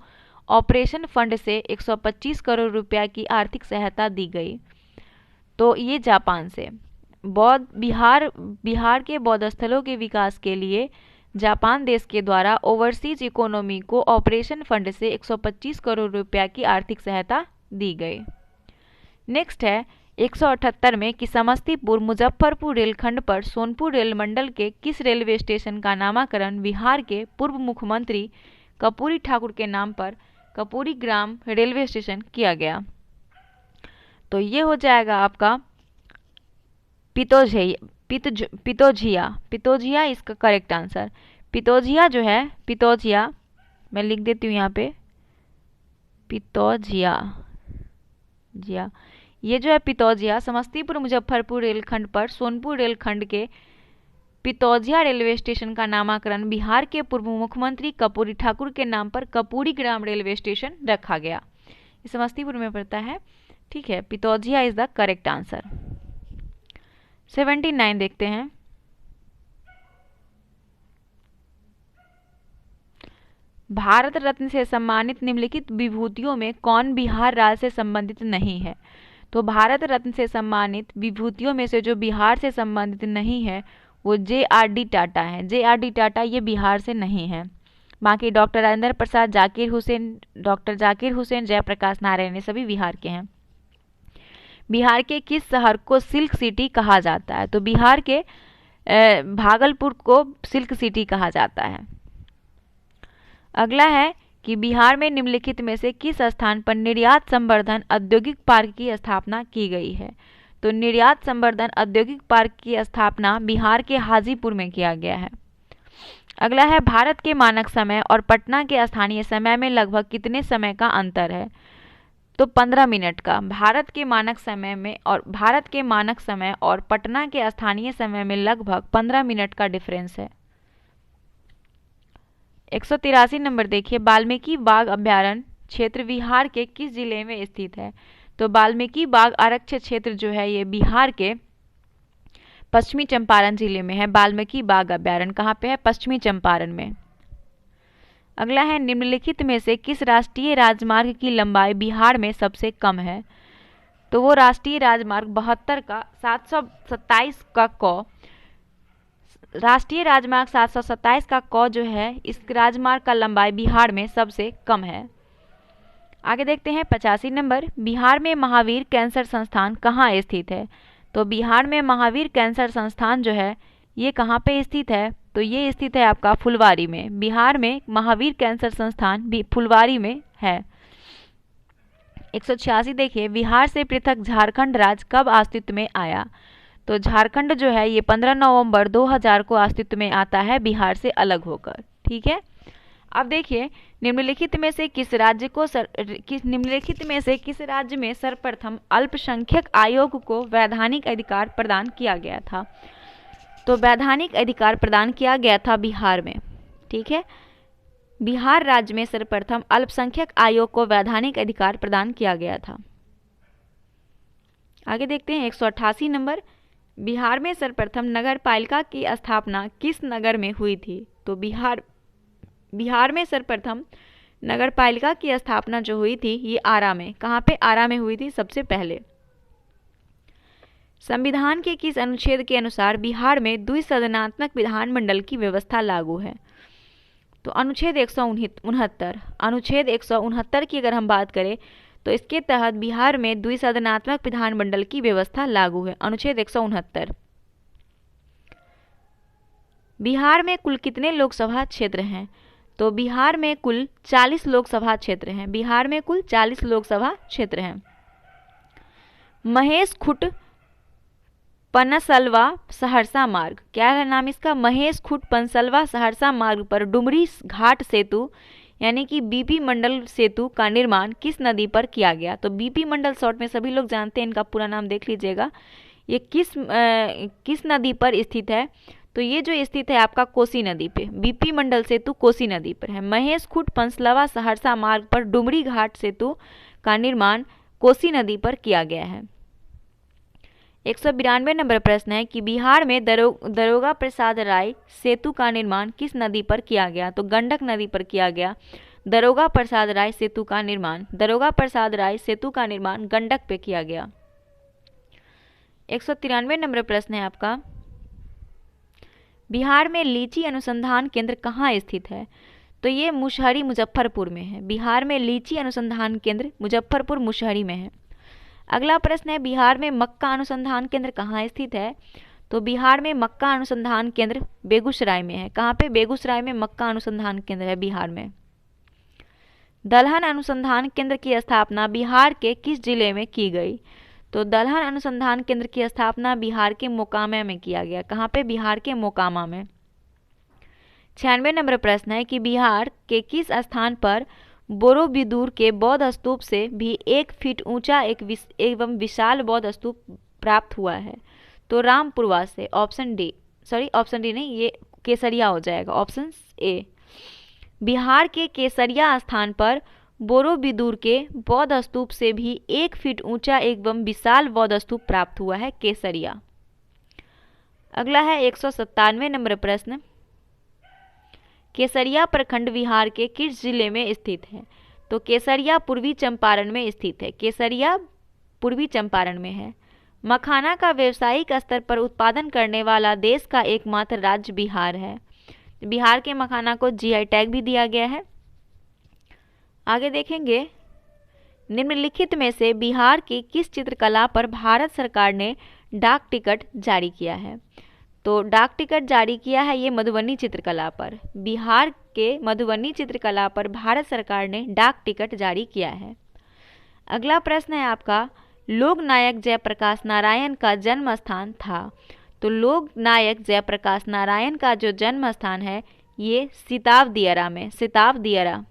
ऑपरेशन फंड से 125 करोड़ रुपया की आर्थिक सहायता दी गई। तो ये जापान से। बिहार के बौद्ध स्थलों के विकास के लिए जापान देश के द्वारा ओवरसीज इकोनॉमी को ऑपरेशन फंड से 125 करोड़ रुपया की आर्थिक सहायता दी गई। नेक्स्ट है 178 में कि समस्तीपुर मुजफ्फरपुर रेलखंड पर सोनपुर रेल मंडल के किस रेलवे स्टेशन का नामकरण बिहार के पूर्व मुख्यमंत्री कर्पूरी ठाकुर के नाम पर कर्पूरी ग्राम रेलवे स्टेशन किया गया। तो ये हो जाएगा आपका पितोझिया इसका करेक्ट आंसर। पितोझिया जो है पितोझिया, मैं लिख देती हूँ यहाँ पे पितोझिया। ये जो है पितौजिया समस्तीपुर मुजफ्फरपुर रेलखंड पर सोनपुर रेलखंड के पितौजिया रेलवे स्टेशन का नामकरण बिहार के पूर्व मुख्यमंत्री कर्पूरी ठाकुर के नाम पर कर्पूरी ग्राम रेलवे स्टेशन रखा गया। ये समस्तीपुर में पड़ता है, ठीक है। पितौजिया इज द करेक्ट आंसर। 79 देखते हैं। भारत रत्न से सम्मानित निम्नलिखित विभूतियों में कौन बिहार राज्य से संबंधित नहीं है? तो भारत रत्न से सम्मानित विभूतियों में से जो बिहार से संबंधित नहीं है वो JRD टाटा है। JRD टाटा ये बिहार से नहीं है। बाकी डॉक्टर राजेंद्र प्रसाद, डॉक्टर जाकिर हुसैन, जयप्रकाश नारायण ये सभी बिहार के हैं। बिहार के किस शहर को सिल्क सिटी कहा जाता है? तो बिहार के भागलपुर को सिल्क सिटी कहा जाता है। अगला है कि बिहार में निम्नलिखित में से किस स्थान पर निर्यात संवर्धन औद्योगिक पार्क की स्थापना की गई है? तो निर्यात संवर्धन औद्योगिक पार्क की स्थापना बिहार के हाजीपुर में किया गया है। अगला है भारत के मानक समय और पटना के स्थानीय समय में लगभग कितने समय का अंतर है? तो 15 मिनट का। भारत के मानक समय और पटना के स्थानीय समय में लगभग 15 मिनट का डिफरेंस है। 183 नंबर देखिए। वाल्मीकि बाग अभ्यारण्य क्षेत्र बिहार के किस जिले में स्थित है? तो वाल्मीकि बाग आरक्षित क्षेत्र जो है ये बिहार के पश्चिमी चंपारण जिले में है। वाल्मीकि बाग अभ्यारण्य कहाँ पे है? पश्चिमी चंपारण में। अगला है निम्नलिखित में से किस राष्ट्रीय राजमार्ग की लंबाई बिहार में सबसे कम है? तो वो राष्ट्रीय राजमार्ग 72 का 727 का क राष्ट्रीय राजमार्ग 727 का क जो है इस राजमार्ग का लंबाई बिहार में सबसे कम है। आगे देखते हैं 85 नंबर। बिहार में महावीर कैंसर संस्थान कहाँ स्थित है? तो बिहार में महावीर कैंसर संस्थान जो है ये कहाँ पे स्थित है? तो ये स्थित है आपका फुलवारी में। बिहार में महावीर कैंसर संस्थान भी फुलवारी में है। 186 देखिए। बिहार से पृथक झारखंड राज्य कब अस्तित्व में आया? तो झारखंड जो है ये 15 नवंबर 2000 को अस्तित्व में आता है बिहार से अलग होकर, ठीक है। अब देखिए निम्नलिखित में से किस राज्य में सर्वप्रथम अल्पसंख्यक आयोग को वैधानिक अधिकार प्रदान किया गया था? तो वैधानिक अधिकार प्रदान किया गया था बिहार में, ठीक है। बिहार राज्य में सर्वप्रथम अल्पसंख्यक आयोग को वैधानिक अधिकार प्रदान किया गया था। आगे देखते हैं 188 नंबर। बिहार में सर्वप्रथम नगर पालिका की स्थापना किस नगर में हुई थी? तो बिहार में सर्वप्रथम नगर पालिका की स्थापना जो हुई थी ये आरा में। कहाँ पे? आरा में हुई थी सबसे पहले। संविधान के किस अनुच्छेद के अनुसार बिहार में द्विसदनात्मक विधानमंडल की व्यवस्था लागू है? तो अनुच्छेद 169। अनुच्छेद 169 की अगर हम बात करें तो इसके तहत बिहार में द्विसदनात्मक विधानमंडल की व्यवस्था लागू है। अनुच्छेद 169। बिहार में कुल कितने लोकसभा क्षेत्र हैं? तो बिहार में कुल 40 लोकसभा क्षेत्र हैं। बिहार में कुल 40 लोकसभा क्षेत्र हैं। महेश खुट पनसलवा सहरसा मार्ग, क्या है नाम इसका? महेश खुट पनसलवा सहरसा मार्ग पर डुमरी घाट सेतु यानी कि बीपी मंडल सेतु का निर्माण किस नदी पर किया गया? तो बीपी मंडल शॉर्ट में सभी लोग जानते हैं, इनका पूरा नाम देख लीजिएगा। ये किस नदी पर स्थित है? तो ये जो स्थित है आपका कोसी नदी पे। बीपी मंडल सेतु कोसी नदी पर है। महेश खुट पंचलवा सहरसा मार्ग पर डुमरी घाट सेतु का निर्माण कोसी नदी पर किया गया है। 192 नंबर प्रश्न है कि बिहार में दरोगा प्रसाद राय सेतु का निर्माण किस नदी पर किया गया? तो गंडक नदी पर किया गया। दरोगा प्रसाद राय सेतु का निर्माण गंडक पे किया गया। 193 नंबर प्रश्न है आपका, बिहार में लीची अनुसंधान केंद्र कहाँ स्थित है? तो ये मुशहरी मुजफ्फरपुर में है। बिहार में लीची अनुसंधान केंद्र मुजफ्फरपुर मुशहरी में है। अगला प्रश्न है, बिहार में मक्का अनुसंधान केंद्र कहाँ स्थित है? तो बिहार में मक्का अनुसंधान केंद्र बेगूसराय में है। कहाँ पे? बेगूसराय में मक्का अनुसंधान केंद्र है बिहार में। दलहन अनुसंधान केंद्र की स्थापना बिहार के किस जिले में की गई? तो दलहन अनुसंधान केंद्र की स्थापना बिहार के मोकामा में किया गया। कहाँ पे? बिहार के मोकामा में। 96 नंबर प्रश्न है कि बिहार के किस स्थान पर बोरोबुदूर के बौद्ध स्तूप से भी 1 फीट ऊंचा एवं विशाल बौद्ध स्तूप प्राप्त हुआ है? तो रामपुरवा से, option D. Sorry option D नहीं, ये केसरिया हो जाएगा, ऑप्शन ए। बिहार के केसरिया स्थान पर बोरोबुदूर के बौद्ध स्तूप से भी 1 फीट ऊंचा एवं विशाल बौद्ध स्तूप प्राप्त हुआ है, केसरिया। अगला है 197 नंबर प्रश्न। केसरिया प्रखंड बिहार के किस जिले में स्थित है? तो केसरिया पूर्वी चंपारण में स्थित है, केसरिया पूर्वी चंपारण में है। मखाना का व्यावसायिक स्तर पर उत्पादन करने वाला देश का एकमात्र राज्य बिहार है। बिहार के मखाना को जीआई टैग भी दिया गया है। आगे देखेंगे, निम्नलिखित में से बिहार की किस चित्रकला पर भारत सरकार ने डाक टिकट जारी किया है? तो डाक टिकट जारी किया है ये मधुबनी चित्रकला पर। बिहार के मधुबनी चित्रकला पर भारत सरकार ने डाक टिकट जारी किया है। अगला प्रश्न है आपका, लोक नायक जयप्रकाश नारायण का जन्म स्थान था। तो लोक नायक जयप्रकाश नारायण का जो जन्म स्थान है ये सिताव दियारा में, सिताव दियारा।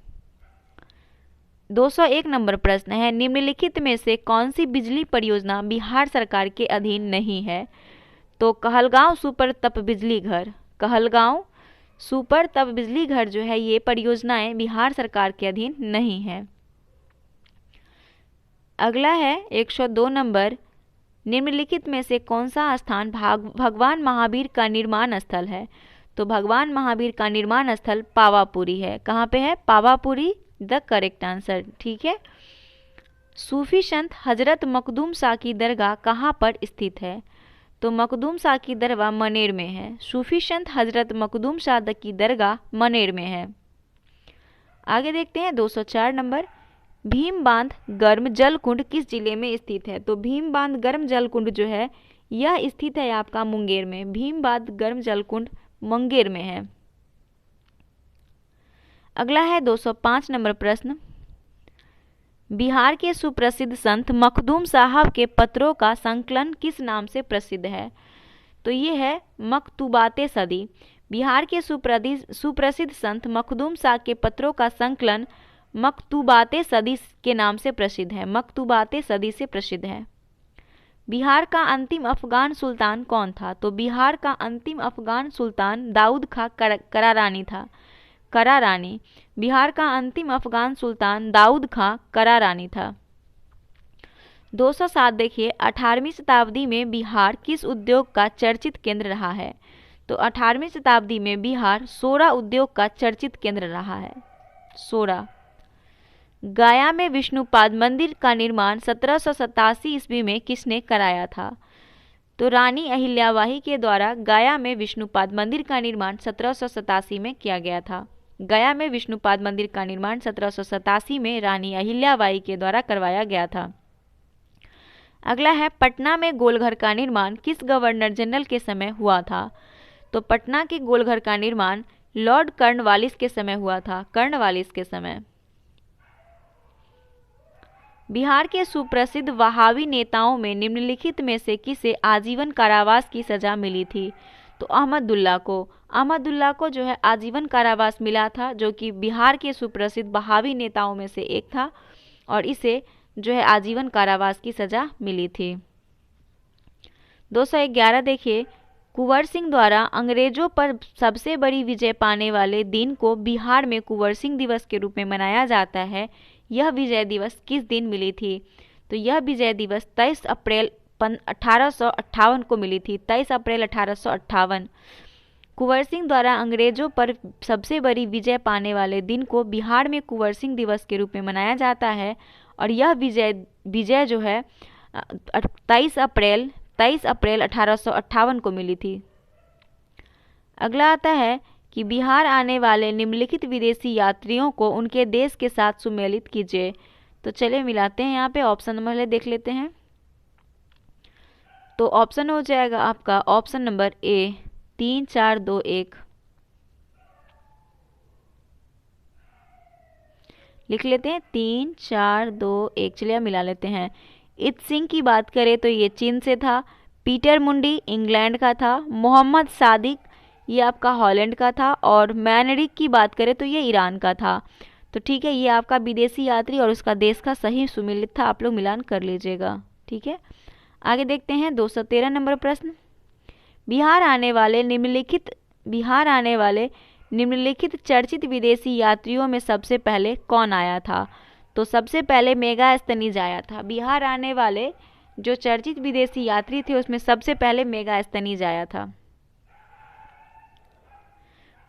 201 नंबर प्रश्न है, निम्नलिखित में से कौन सी बिजली परियोजना बिहार सरकार के अधीन नहीं है? तो कहलगांव सुपर तप बिजली घर, कहलगांव सुपर तप बिजली घर जो है ये परियोजनाएं बिहार सरकार के अधीन नहीं है। अगला है 102 नंबर, निम्नलिखित में से कौन सा स्थान भगवान महावीर का निर्माण स्थल है? तो भगवान महावीर का निर्माण स्थल पावापुरी है। कहाँ पे है? पावापुरी द करेक्ट आंसर, ठीक है। सूफी संत हजरत मखदूम शाह की दरगाह कहाँ पर स्थित है? तो मखदूम शाह की दरगाह मनेर में है। सूफी संत हजरत मखदूम शाह की दरगाह मनेर में है। आगे देखते हैं 204 नंबर, भीम बांध गर्म जल कुंड किस जिले में स्थित है? तो भीम बांध गर्म जल कुंड जो है यह स्थित है आपका मुंगेर में। भीम बांध गर्म जल कुंड मुंगेर में है। अगला है 205 नंबर प्रश्न, बिहार के सुप्रसिद्ध संत मखदूम साहब के पत्रों का संकलन किस नाम से प्रसिद्ध है? तो ये है मकतूबाते सदी। बिहार के सुप्रसिद्ध संत मखदूम शाह के पत्रों का संकलन मकतूबाते सदी के नाम से प्रसिद्ध है, मकतूबाते सदी से प्रसिद्ध है। बिहार का अंतिम अफगान सुल्तान कौन था? तो बिहार का अंतिम अफगान सुल्तान दाऊद खां करारानी था, करारानी। बिहार का अंतिम अफगान सुल्तान दाऊद खां करारानी था। 207 देखिए, 18वीं शताब्दी में बिहार किस उद्योग का चर्चित केंद्र रहा है? तो 18वीं शताब्दी में बिहार सोरा उद्योग का चर्चित केंद्र रहा है, सोरा। गया में विष्णुपाद मंदिर का निर्माण 1787 ईस्वी में किसने कराया था? तो रानी अहिल्याबाई के द्वारा गया में विष्णुपाद मंदिर का निर्माण 1787 में किया गया था। गया में विष्णुपाद मंदिर का निर्माण 1787 में रानी अहिल्याबाई के द्वारा करवाया गया था। अगला है, पटना में गोलघर का निर्माण किस गवर्नर जनरल के समय हुआ था? तो पटना के गोलघर का निर्माण लॉर्ड कर्नवालिस के समय हुआ था, कर्नवालिस के समय। बिहार के सुप्रसिद्ध वहाबी नेताओं में निम्नलिखित में से किसे आजीवन कारावास की सजा मिली थी? तो अहमदुल्ला को, अहमदुल्ला को जो है आजीवन कारावास मिला था, जो कि बिहार के सुप्रसिद्ध वहाबी नेताओं में से एक था और इसे जो है आजीवन कारावास की सजा मिली थी। 211 देखिए, कुंवर सिंह द्वारा अंग्रेजों पर सबसे बड़ी विजय पाने वाले दिन को बिहार में कुंवर सिंह दिवस के रूप में मनाया जाता है। यह विजय दिवस किस दिन मिली थी? तो यह विजय दिवस 23 अप्रैल 1858 को मिली थी, 23 अप्रैल 1858। कुंवर सिंह द्वारा अंग्रेजों पर सबसे बड़ी विजय पाने वाले दिन को बिहार में कुंवर सिंह दिवस के रूप में मनाया जाता है और यह विजय जो है 23 अप्रैल 1858 को मिली थी। अगला आता है कि बिहार आने वाले निम्नलिखित विदेशी यात्रियों को उनके देश के साथ सुमेलित कीजिए। तो चलिए मिलाते हैं, यहाँ पे ऑप्शन नंबर देख लेते हैं। तो ऑप्शन हो जाएगा आपका ऑप्शन नंबर ए 3 4 2 1। लिख लेते हैं 3 4 2 1। चलिए मिला लेते हैं। इत सिंह की बात करें तो ये चीन से था, पीटर मुंडी इंग्लैंड का था, मोहम्मद सादिक ये आपका हॉलैंड का था और मैनरिक की बात करें तो ये ईरान का था। तो ठीक है, ये आपका विदेशी यात्री और उसका देश का सही सुमेलित था, आप लोग मिलान कर लीजिएगा, ठीक है। आगे देखते हैं 213 नंबर प्रश्न, बिहार आने वाले निम्नलिखित चर्चित विदेशी यात्रियों में सबसे पहले कौन आया था? तो सबसे पहले मेगास्थनीज आया था। बिहार आने वाले जो चर्चित विदेशी यात्री थे उसमें सबसे पहले मेगास्थनीज आया था।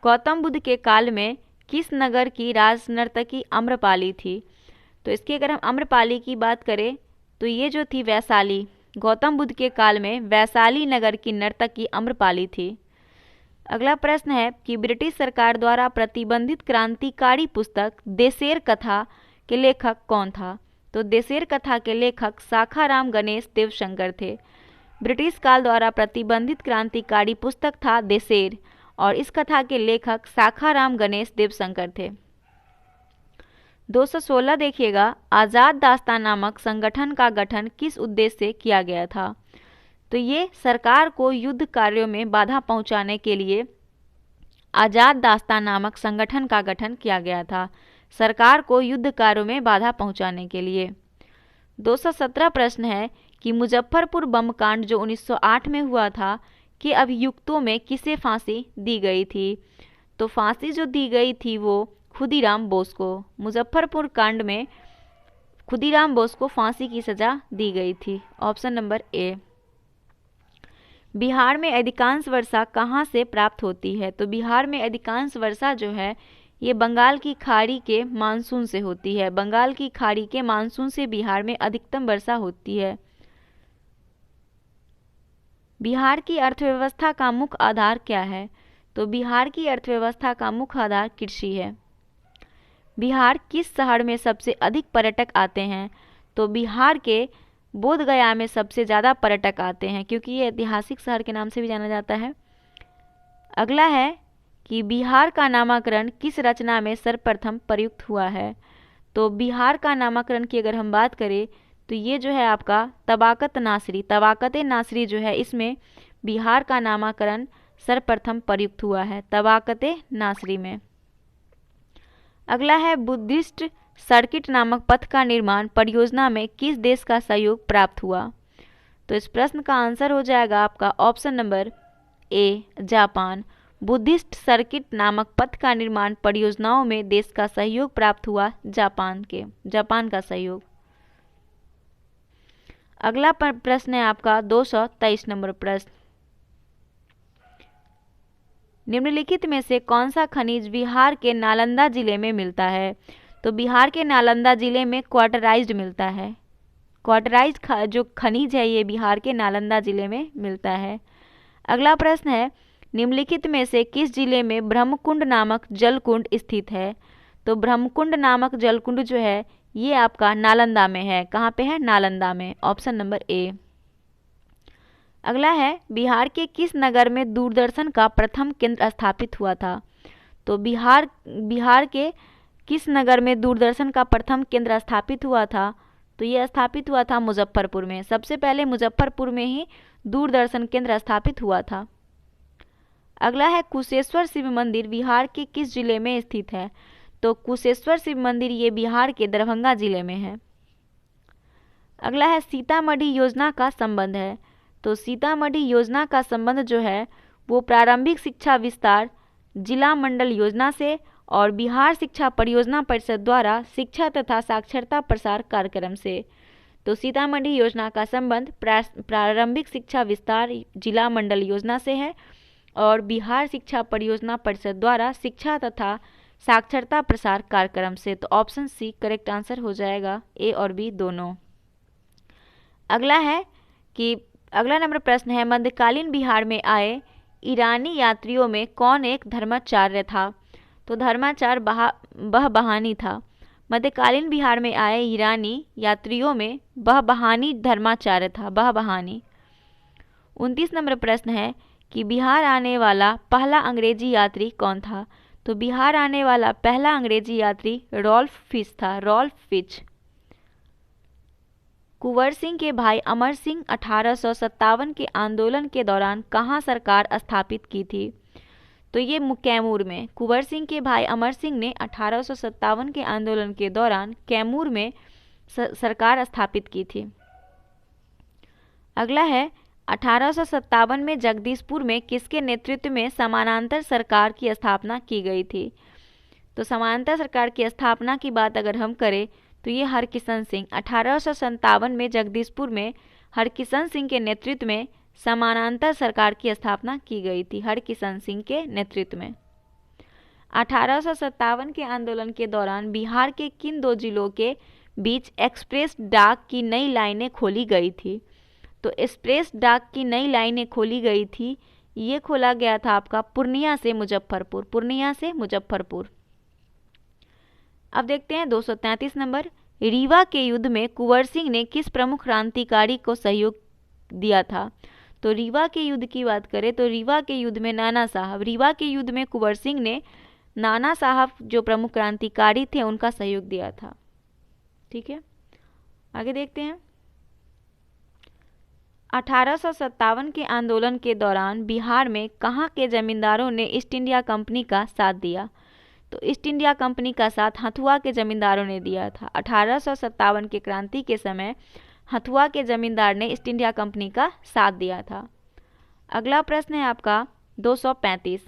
गौतम बुद्ध के काल में किस नगर की राजनर्तकी आम्रपाली थी? तो इसकी अगर हम आम्रपाली की बात करें तो ये जो थी वैशाली। गौतम बुद्ध के काल में वैशाली नगर की नर्तकी आम्रपाली थी। अगला प्रश्न है कि ब्रिटिश सरकार द्वारा प्रतिबंधित क्रांतिकारी पुस्तक देशेर कथा के लेखक कौन था? तो देशेर कथा के लेखक शाखाराम गणेश देवशंकर थे। ब्रिटिश काल द्वारा प्रतिबंधित क्रांतिकारी पुस्तक था देशेर और इस कथा के लेखक शाखाराम गणेश देवशंकर थे। 216 देखिएगा, आज़ाद दास्तान नामक संगठन का गठन किस उद्देश्य से किया गया था? तो ये सरकार को युद्ध कार्यों में बाधा पहुंचाने के लिए आज़ाद दास्तान नामक संगठन का गठन किया गया था। सरकार को युद्ध कार्यों में बाधा पहुंचाने के लिए। 217 प्रश्न है कि मुजफ्फरपुर बम कांड जो 1908 में हुआ था कि अभियुक्तों में किसे फांसी दी गई थी? तो फांसी जो दी गई थी वो खुदीराम बोस को। मुजफ्फरपुर कांड में खुदीराम बोस को फांसी की सजा दी गई थी। Option number A. बिहार में अधिकांश वर्षा कहाँ से प्राप्त होती है? तो बिहार में अधिकांश वर्षा जो है ये बंगाल की खाड़ी के मानसून से होती है। बंगाल की खाड़ी के मानसून से बिहार में अधिकतम वर्षा होती है। बिहार की अर्थव्यवस्था का मुख्य आधार क्या है? तो बिहार की अर्थव्यवस्था का मुख्य आधार कृषि है। बिहार किस शहर में सबसे अधिक पर्यटक आते हैं? तो बिहार के बोध गया में सबसे ज़्यादा पर्यटक आते हैं क्योंकि ये ऐतिहासिक शहर के नाम से भी जाना जाता है। अगला है कि बिहार का नामकरण किस रचना में सर्वप्रथम प्रयुक्त हुआ है? तो बिहार का नामकरण की अगर हम बात करें तो ये जो है आपका तबाकत नासरी जो है इसमें बिहार का नामकरण सर्वप्रथम प्रयुक्त हुआ है, तबाकत नासरी में। अगला है बुद्धिस्ट सर्किट नामक पथ का निर्माण परियोजना में किस देश का सहयोग प्राप्त हुआ? तो इस प्रश्न का आंसर हो जाएगा आपका option number A, Japan. Buddhist circuit नामक पथ का निर्माण परियोजनाओं में देश का सहयोग प्राप्त हुआ जापान का सहयोग। अगला प्रश्न है आपका 223 नंबर प्रश्न। निम्नलिखित में से कौन सा खनिज बिहार के नालंदा जिले में मिलता है? तो बिहार के नालंदा जिले में क्वार्टराइज्ड मिलता है। क्वार्टराइज्ड जो खनिज है ये बिहार के नालंदा जिले में मिलता है। अगला प्रश्न है निम्नलिखित में से किस जिले में ब्रह्मकुंड नामक जलकुंड स्थित है? तो ब्रह्मकुंड नामक जलकुंड जो है ये आपका नालंदा में है। कहाँ पे है? नालंदा में। Option number A. अगला है बिहार के किस नगर में दूरदर्शन का प्रथम केंद्र स्थापित हुआ था? तो बिहार के किस नगर में दूरदर्शन का प्रथम केंद्र स्थापित हुआ था? तो ये स्थापित हुआ था मुजफ्फरपुर में। सबसे पहले मुजफ्फरपुर में ही दूरदर्शन केंद्र स्थापित हुआ था। अगला है कुशेश्वर शिव मंदिर बिहार के किस जिले में स्थित है? तो कुशेश्वर शिव मंदिर ये बिहार के दरभंगा जिले में है। अगला है सीतामढ़ी योजना का संबंध है। तो सीतामढ़ी योजना का संबंध जो है वो प्रारंभिक शिक्षा विस्तार जिला मंडल योजना से और बिहार शिक्षा परियोजना परिषद द्वारा शिक्षा तथा साक्षरता प्रसार कार्यक्रम से। तो सीतामढ़ी योजना का संबंध प्रारंभिक शिक्षा विस्तार जिला मंडल योजना से है और बिहार शिक्षा परियोजना परिषद द्वारा शिक्षा तथा साक्षरता प्रसार कार्यक्रम से। तो ऑप्शन सी करेक्ट आंसर हो जाएगा, ए और बी दोनों। अगला नंबर प्रश्न है मध्यकालीन बिहार में आए ईरानी यात्रियों में कौन एक धर्माचार्य था? तो धर्माचार्य बहबहानी था। मध्यकालीन बिहार में आए ईरानी यात्रियों में बहबहानी धर्माचार्य था, बहबहानी। 29 नंबर प्रश्न है कि बिहार आने वाला पहला अंग्रेजी यात्री कौन था? तो बिहार आने वाला पहला अंग्रेजी यात्री रॉल्फ फिच था, रॉल्फ फिच। कुंवर सिंह के भाई अमर सिंह 1857 के आंदोलन के दौरान कहाँ सरकार स्थापित की थी? तो ये कैमूर में। कुंवर सिंह के भाई अमर सिंह ने 1857 के आंदोलन के दौरान कैमूर में सरकार स्थापित की थी। अगला है 1857 में जगदीशपुर में किसके नेतृत्व में समानांतर सरकार की स्थापना की गई थी? तो समानांतर सरकार की स्थापना की बात अगर हम करें तो ये हरकिशन सिंह 1857 में जगदीशपुर में हरकिशन सिंह के नेतृत्व में समानांतर सरकार की स्थापना की गई थी, हरकिशन सिंह के नेतृत्व में। 1857 के आंदोलन के दौरान बिहार के किन दो जिलों के बीच एक्सप्रेस डाक की नई लाइनें खोली गई थी? तो एक्सप्रेस डाक की नई लाइनें खोली गई थी, ये खोला गया था आपका पूर्णिया से मुजफ्फरपुर, पूर्णिया से मुजफ्फरपुर। अब देखते हैं 233 नंबर, रीवा के युद्ध में कुंवर सिंह ने किस प्रमुख क्रांतिकारी को सहयोग दिया था? तो रीवा के युद्ध की बात करें तो रीवा के युद्ध में नाना साहब, रीवा के युद्ध में कुंवर सिंह ने नाना साहब जो प्रमुख क्रांतिकारी थे उनका सहयोग दिया था। ठीक है, आगे देखते हैं। 1857 के आंदोलन के दौरान बिहार में कहाँ के जमींदारों ने ईस्ट इंडिया कंपनी का साथ दिया? तो ईस्ट इंडिया कंपनी का साथ हथुआ के जमींदारों ने दिया था। 1857 के क्रांति के समय हथुआ के जमींदार ने ईस्ट इंडिया कंपनी का साथ दिया था। अगला प्रश्न है आपका 235,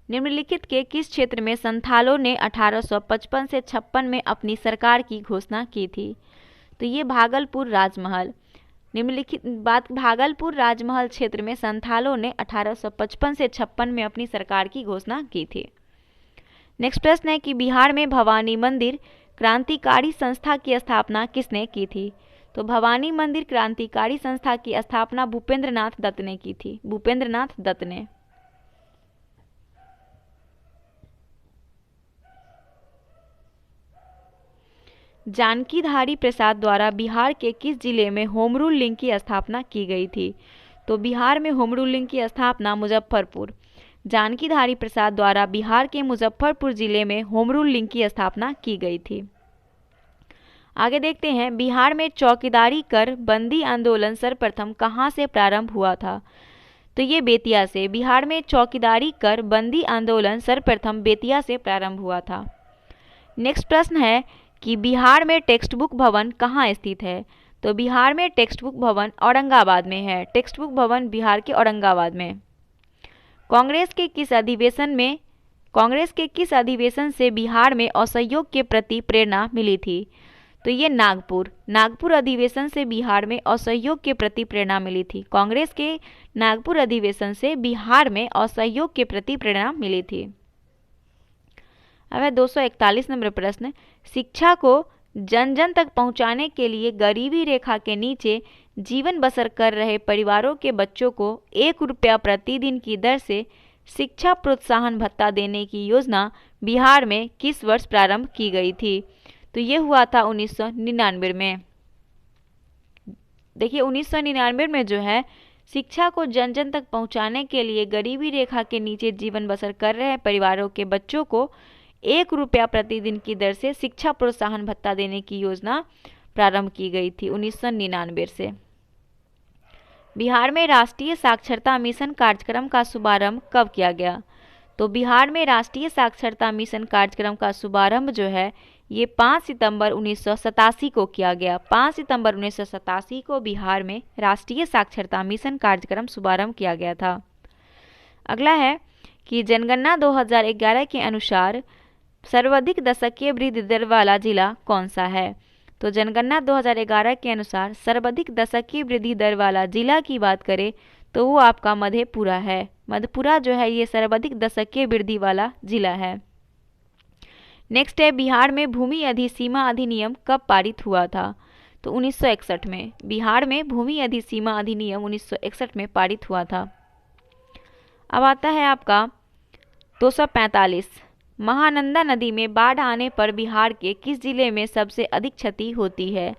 निम्नलिखित के किस क्षेत्र में संथालों ने 1855 से 56 में अपनी सरकार की घोषणा की थी? तो ये भागलपुर राजमहल, निम्नलिखित बात भागलपुर राजमहल क्षेत्र में संथालों ने 1855 से 56 में अपनी सरकार की घोषणा की थी। नेक्स्ट प्रश्न है कि बिहार में भवानी मंदिर क्रांतिकारी संस्था की स्थापना किसने की थी? तो भवानी मंदिर क्रांतिकारी संस्था की स्थापना भूपेंद्र नाथ दत्त ने की थी, भूपेंद्र नाथ दत्त ने। जानकीधारी प्रसाद द्वारा बिहार के किस जिले में होम रूल लिंग की स्थापना की गई थी? तो बिहार में होम रूल लिंग की स्थापना मुजफ्फरपुर, जानकीधारी प्रसाद द्वारा बिहार के मुजफ्फरपुर जिले में होम रूल लिंग की स्थापना की गई थी। आगे देखते हैं, बिहार में चौकीदारी कर बंदी आंदोलन सर्वप्रथम कहाँ से प्रारंभ हुआ था? तो ये बेतिया से। बिहार में चौकीदारी कर बंदी आंदोलन सर्वप्रथम बेतिया से प्रारंभ हुआ था। नेक्स्ट प्रश्न है कि बिहार में टेक्स्ट बुक भवन कहाँ स्थित है? तो बिहार में टेक्स्ट बुक भवन औरंगाबाद में है, टेक्स्ट बुक भवन बिहार के औरंगाबाद में। कांग्रेस के किस अधिवेशन से बिहार में असहयोग के प्रति प्रेरणा मिली थी? तो ये नागपुर अधिवेशन से बिहार में असहयोग के प्रति प्रेरणा मिली थी। कांग्रेस के नागपुर अधिवेशन से बिहार में असहयोग के प्रति प्रेरणा मिली थी। अब है 241 नंबर प्रश्न, शिक्षा को जन जन तक पहुंचाने के लिए गरीबी रेखा के नीचे जीवन बसर कर रहे परिवारों के बच्चों को 1 रुपया प्रतिदिन की दर से शिक्षा प्रोत्साहन भत्ता देने की योजना बिहार में किस वर्ष प्रारंभ की गई थी? तो ये हुआ था 1999 में। देखिए 1999 में जो है शिक्षा को जन जन तक पहुंचाने के लिए गरीबी रेखा के नीचे जीवन बसर कर रहे परिवारों के बच्चों को 1 रुपया प्रतिदिन की दर से शिक्षा प्रोत्साहन भत्ता देने की योजना प्रारंभ की गई थी 1999 से। बिहार में राष्ट्रीय साक्षरता मिशन कार्यक्रम का शुभारंभ कब किया गया? तो बिहार में राष्ट्रीय साक्षरता मिशन कार्यक्रम का शुभारंभ जो है ये 5 सितंबर 1987 को किया गया। 5 सितंबर 1987 को बिहार में राष्ट्रीय साक्षरता मिशन कार्यक्रम शुभारंभ किया गया था। अगला है कि जनगणना 2011 के अनुसार सर्वाधिक दशकीय वृद्धि दर वाला जिला कौन सा है? तो जनगणना 2011 के अनुसार सर्वाधिक दशकीय वृद्धि दर वाला जिला की बात करें तो वो आपका मधेपुरा है। मधेपुरा जो है ये सर्वाधिक दशकीय वृद्धि वाला जिला है। नेक्स्ट है, बिहार में भूमि अधिसीमा अधिनियम कब पारित हुआ था? तो 1961 में। बिहार में भूमि अधिसीमा अधिनियम 1961 में पारित हुआ था। अब आता है आपका 245, महानंदा नदी में बाढ़ आने पर बिहार के किस जिले में सबसे अधिक क्षति होती है?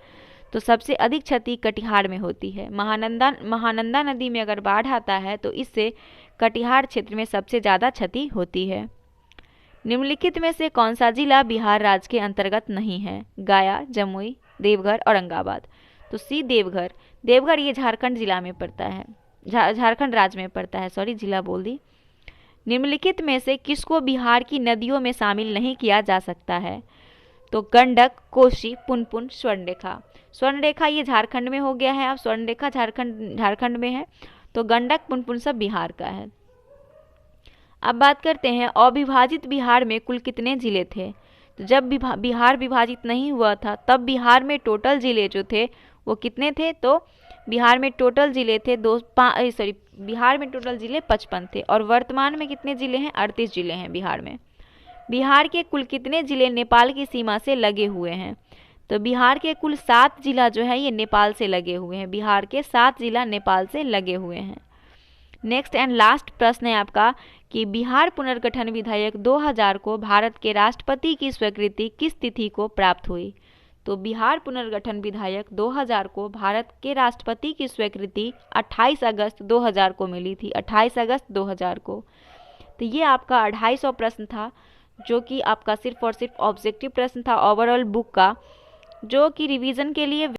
तो सबसे अधिक क्षति कटिहार में होती है। महानंदा नदी में अगर बाढ़ आता है तो इससे कटिहार क्षेत्र में सबसे ज़्यादा क्षति होती है। निम्नलिखित में से कौन सा जिला बिहार राज्य के अंतर्गत नहीं है? गया, जमुई, देवघर, औरंगाबाद। तो सी देवघर। देवघर ये झारखंड जिला में पड़ता है, झारखंड राज्य में पड़ता है, सॉरी जिला बोल दी। निम्नलिखित में से किसको बिहार की नदियों में शामिल नहीं किया जा सकता है? तो गंडक, कोसी, पुनपुन, स्वर्णरेखा। स्वर्णरेखा ये झारखंड में हो गया है, अब स्वर्णरेखा झारखंड में है, तो गंडक, पुनपुन सब बिहार का है। अब बात करते हैं अविभाजित बिहार में कुल कितने जिले थे। तो जब बिहार विभाजित नहीं हुआ था तब बिहार में टोटल जिले जो थे वो कितने थे, तो बिहार में टोटल जिले थे बिहार में टोटल जिले 55 थे, और वर्तमान में कितने जिले हैं, 38 जिले हैं बिहार में। बिहार के कुल कितने जिले नेपाल की सीमा से लगे हुए हैं, तो बिहार के कुल 7 जिला जो है ये नेपाल से लगे हुए हैं, बिहार के 7 जिला नेपाल से लगे हुए हैं। नेक्स्ट एंड लास्ट प्रश्न है आपका कि बिहार पुनर्गठन विधेयक 2000 को भारत के राष्ट्रपति की स्वीकृति किस तिथि को प्राप्त हुई। तो बिहार पुनर्गठन विधेयक 2000 को भारत के राष्ट्रपति की स्वीकृति 28 अगस्त 2000 को मिली थी, 28 अगस्त 2000 को। तो ये आपका 250 प्रश्न था, जो कि आपका सिर्फ और सिर्फ ऑब्जेक्टिव प्रश्न था ओवरऑल बुक का, जो कि रिवीजन के लिए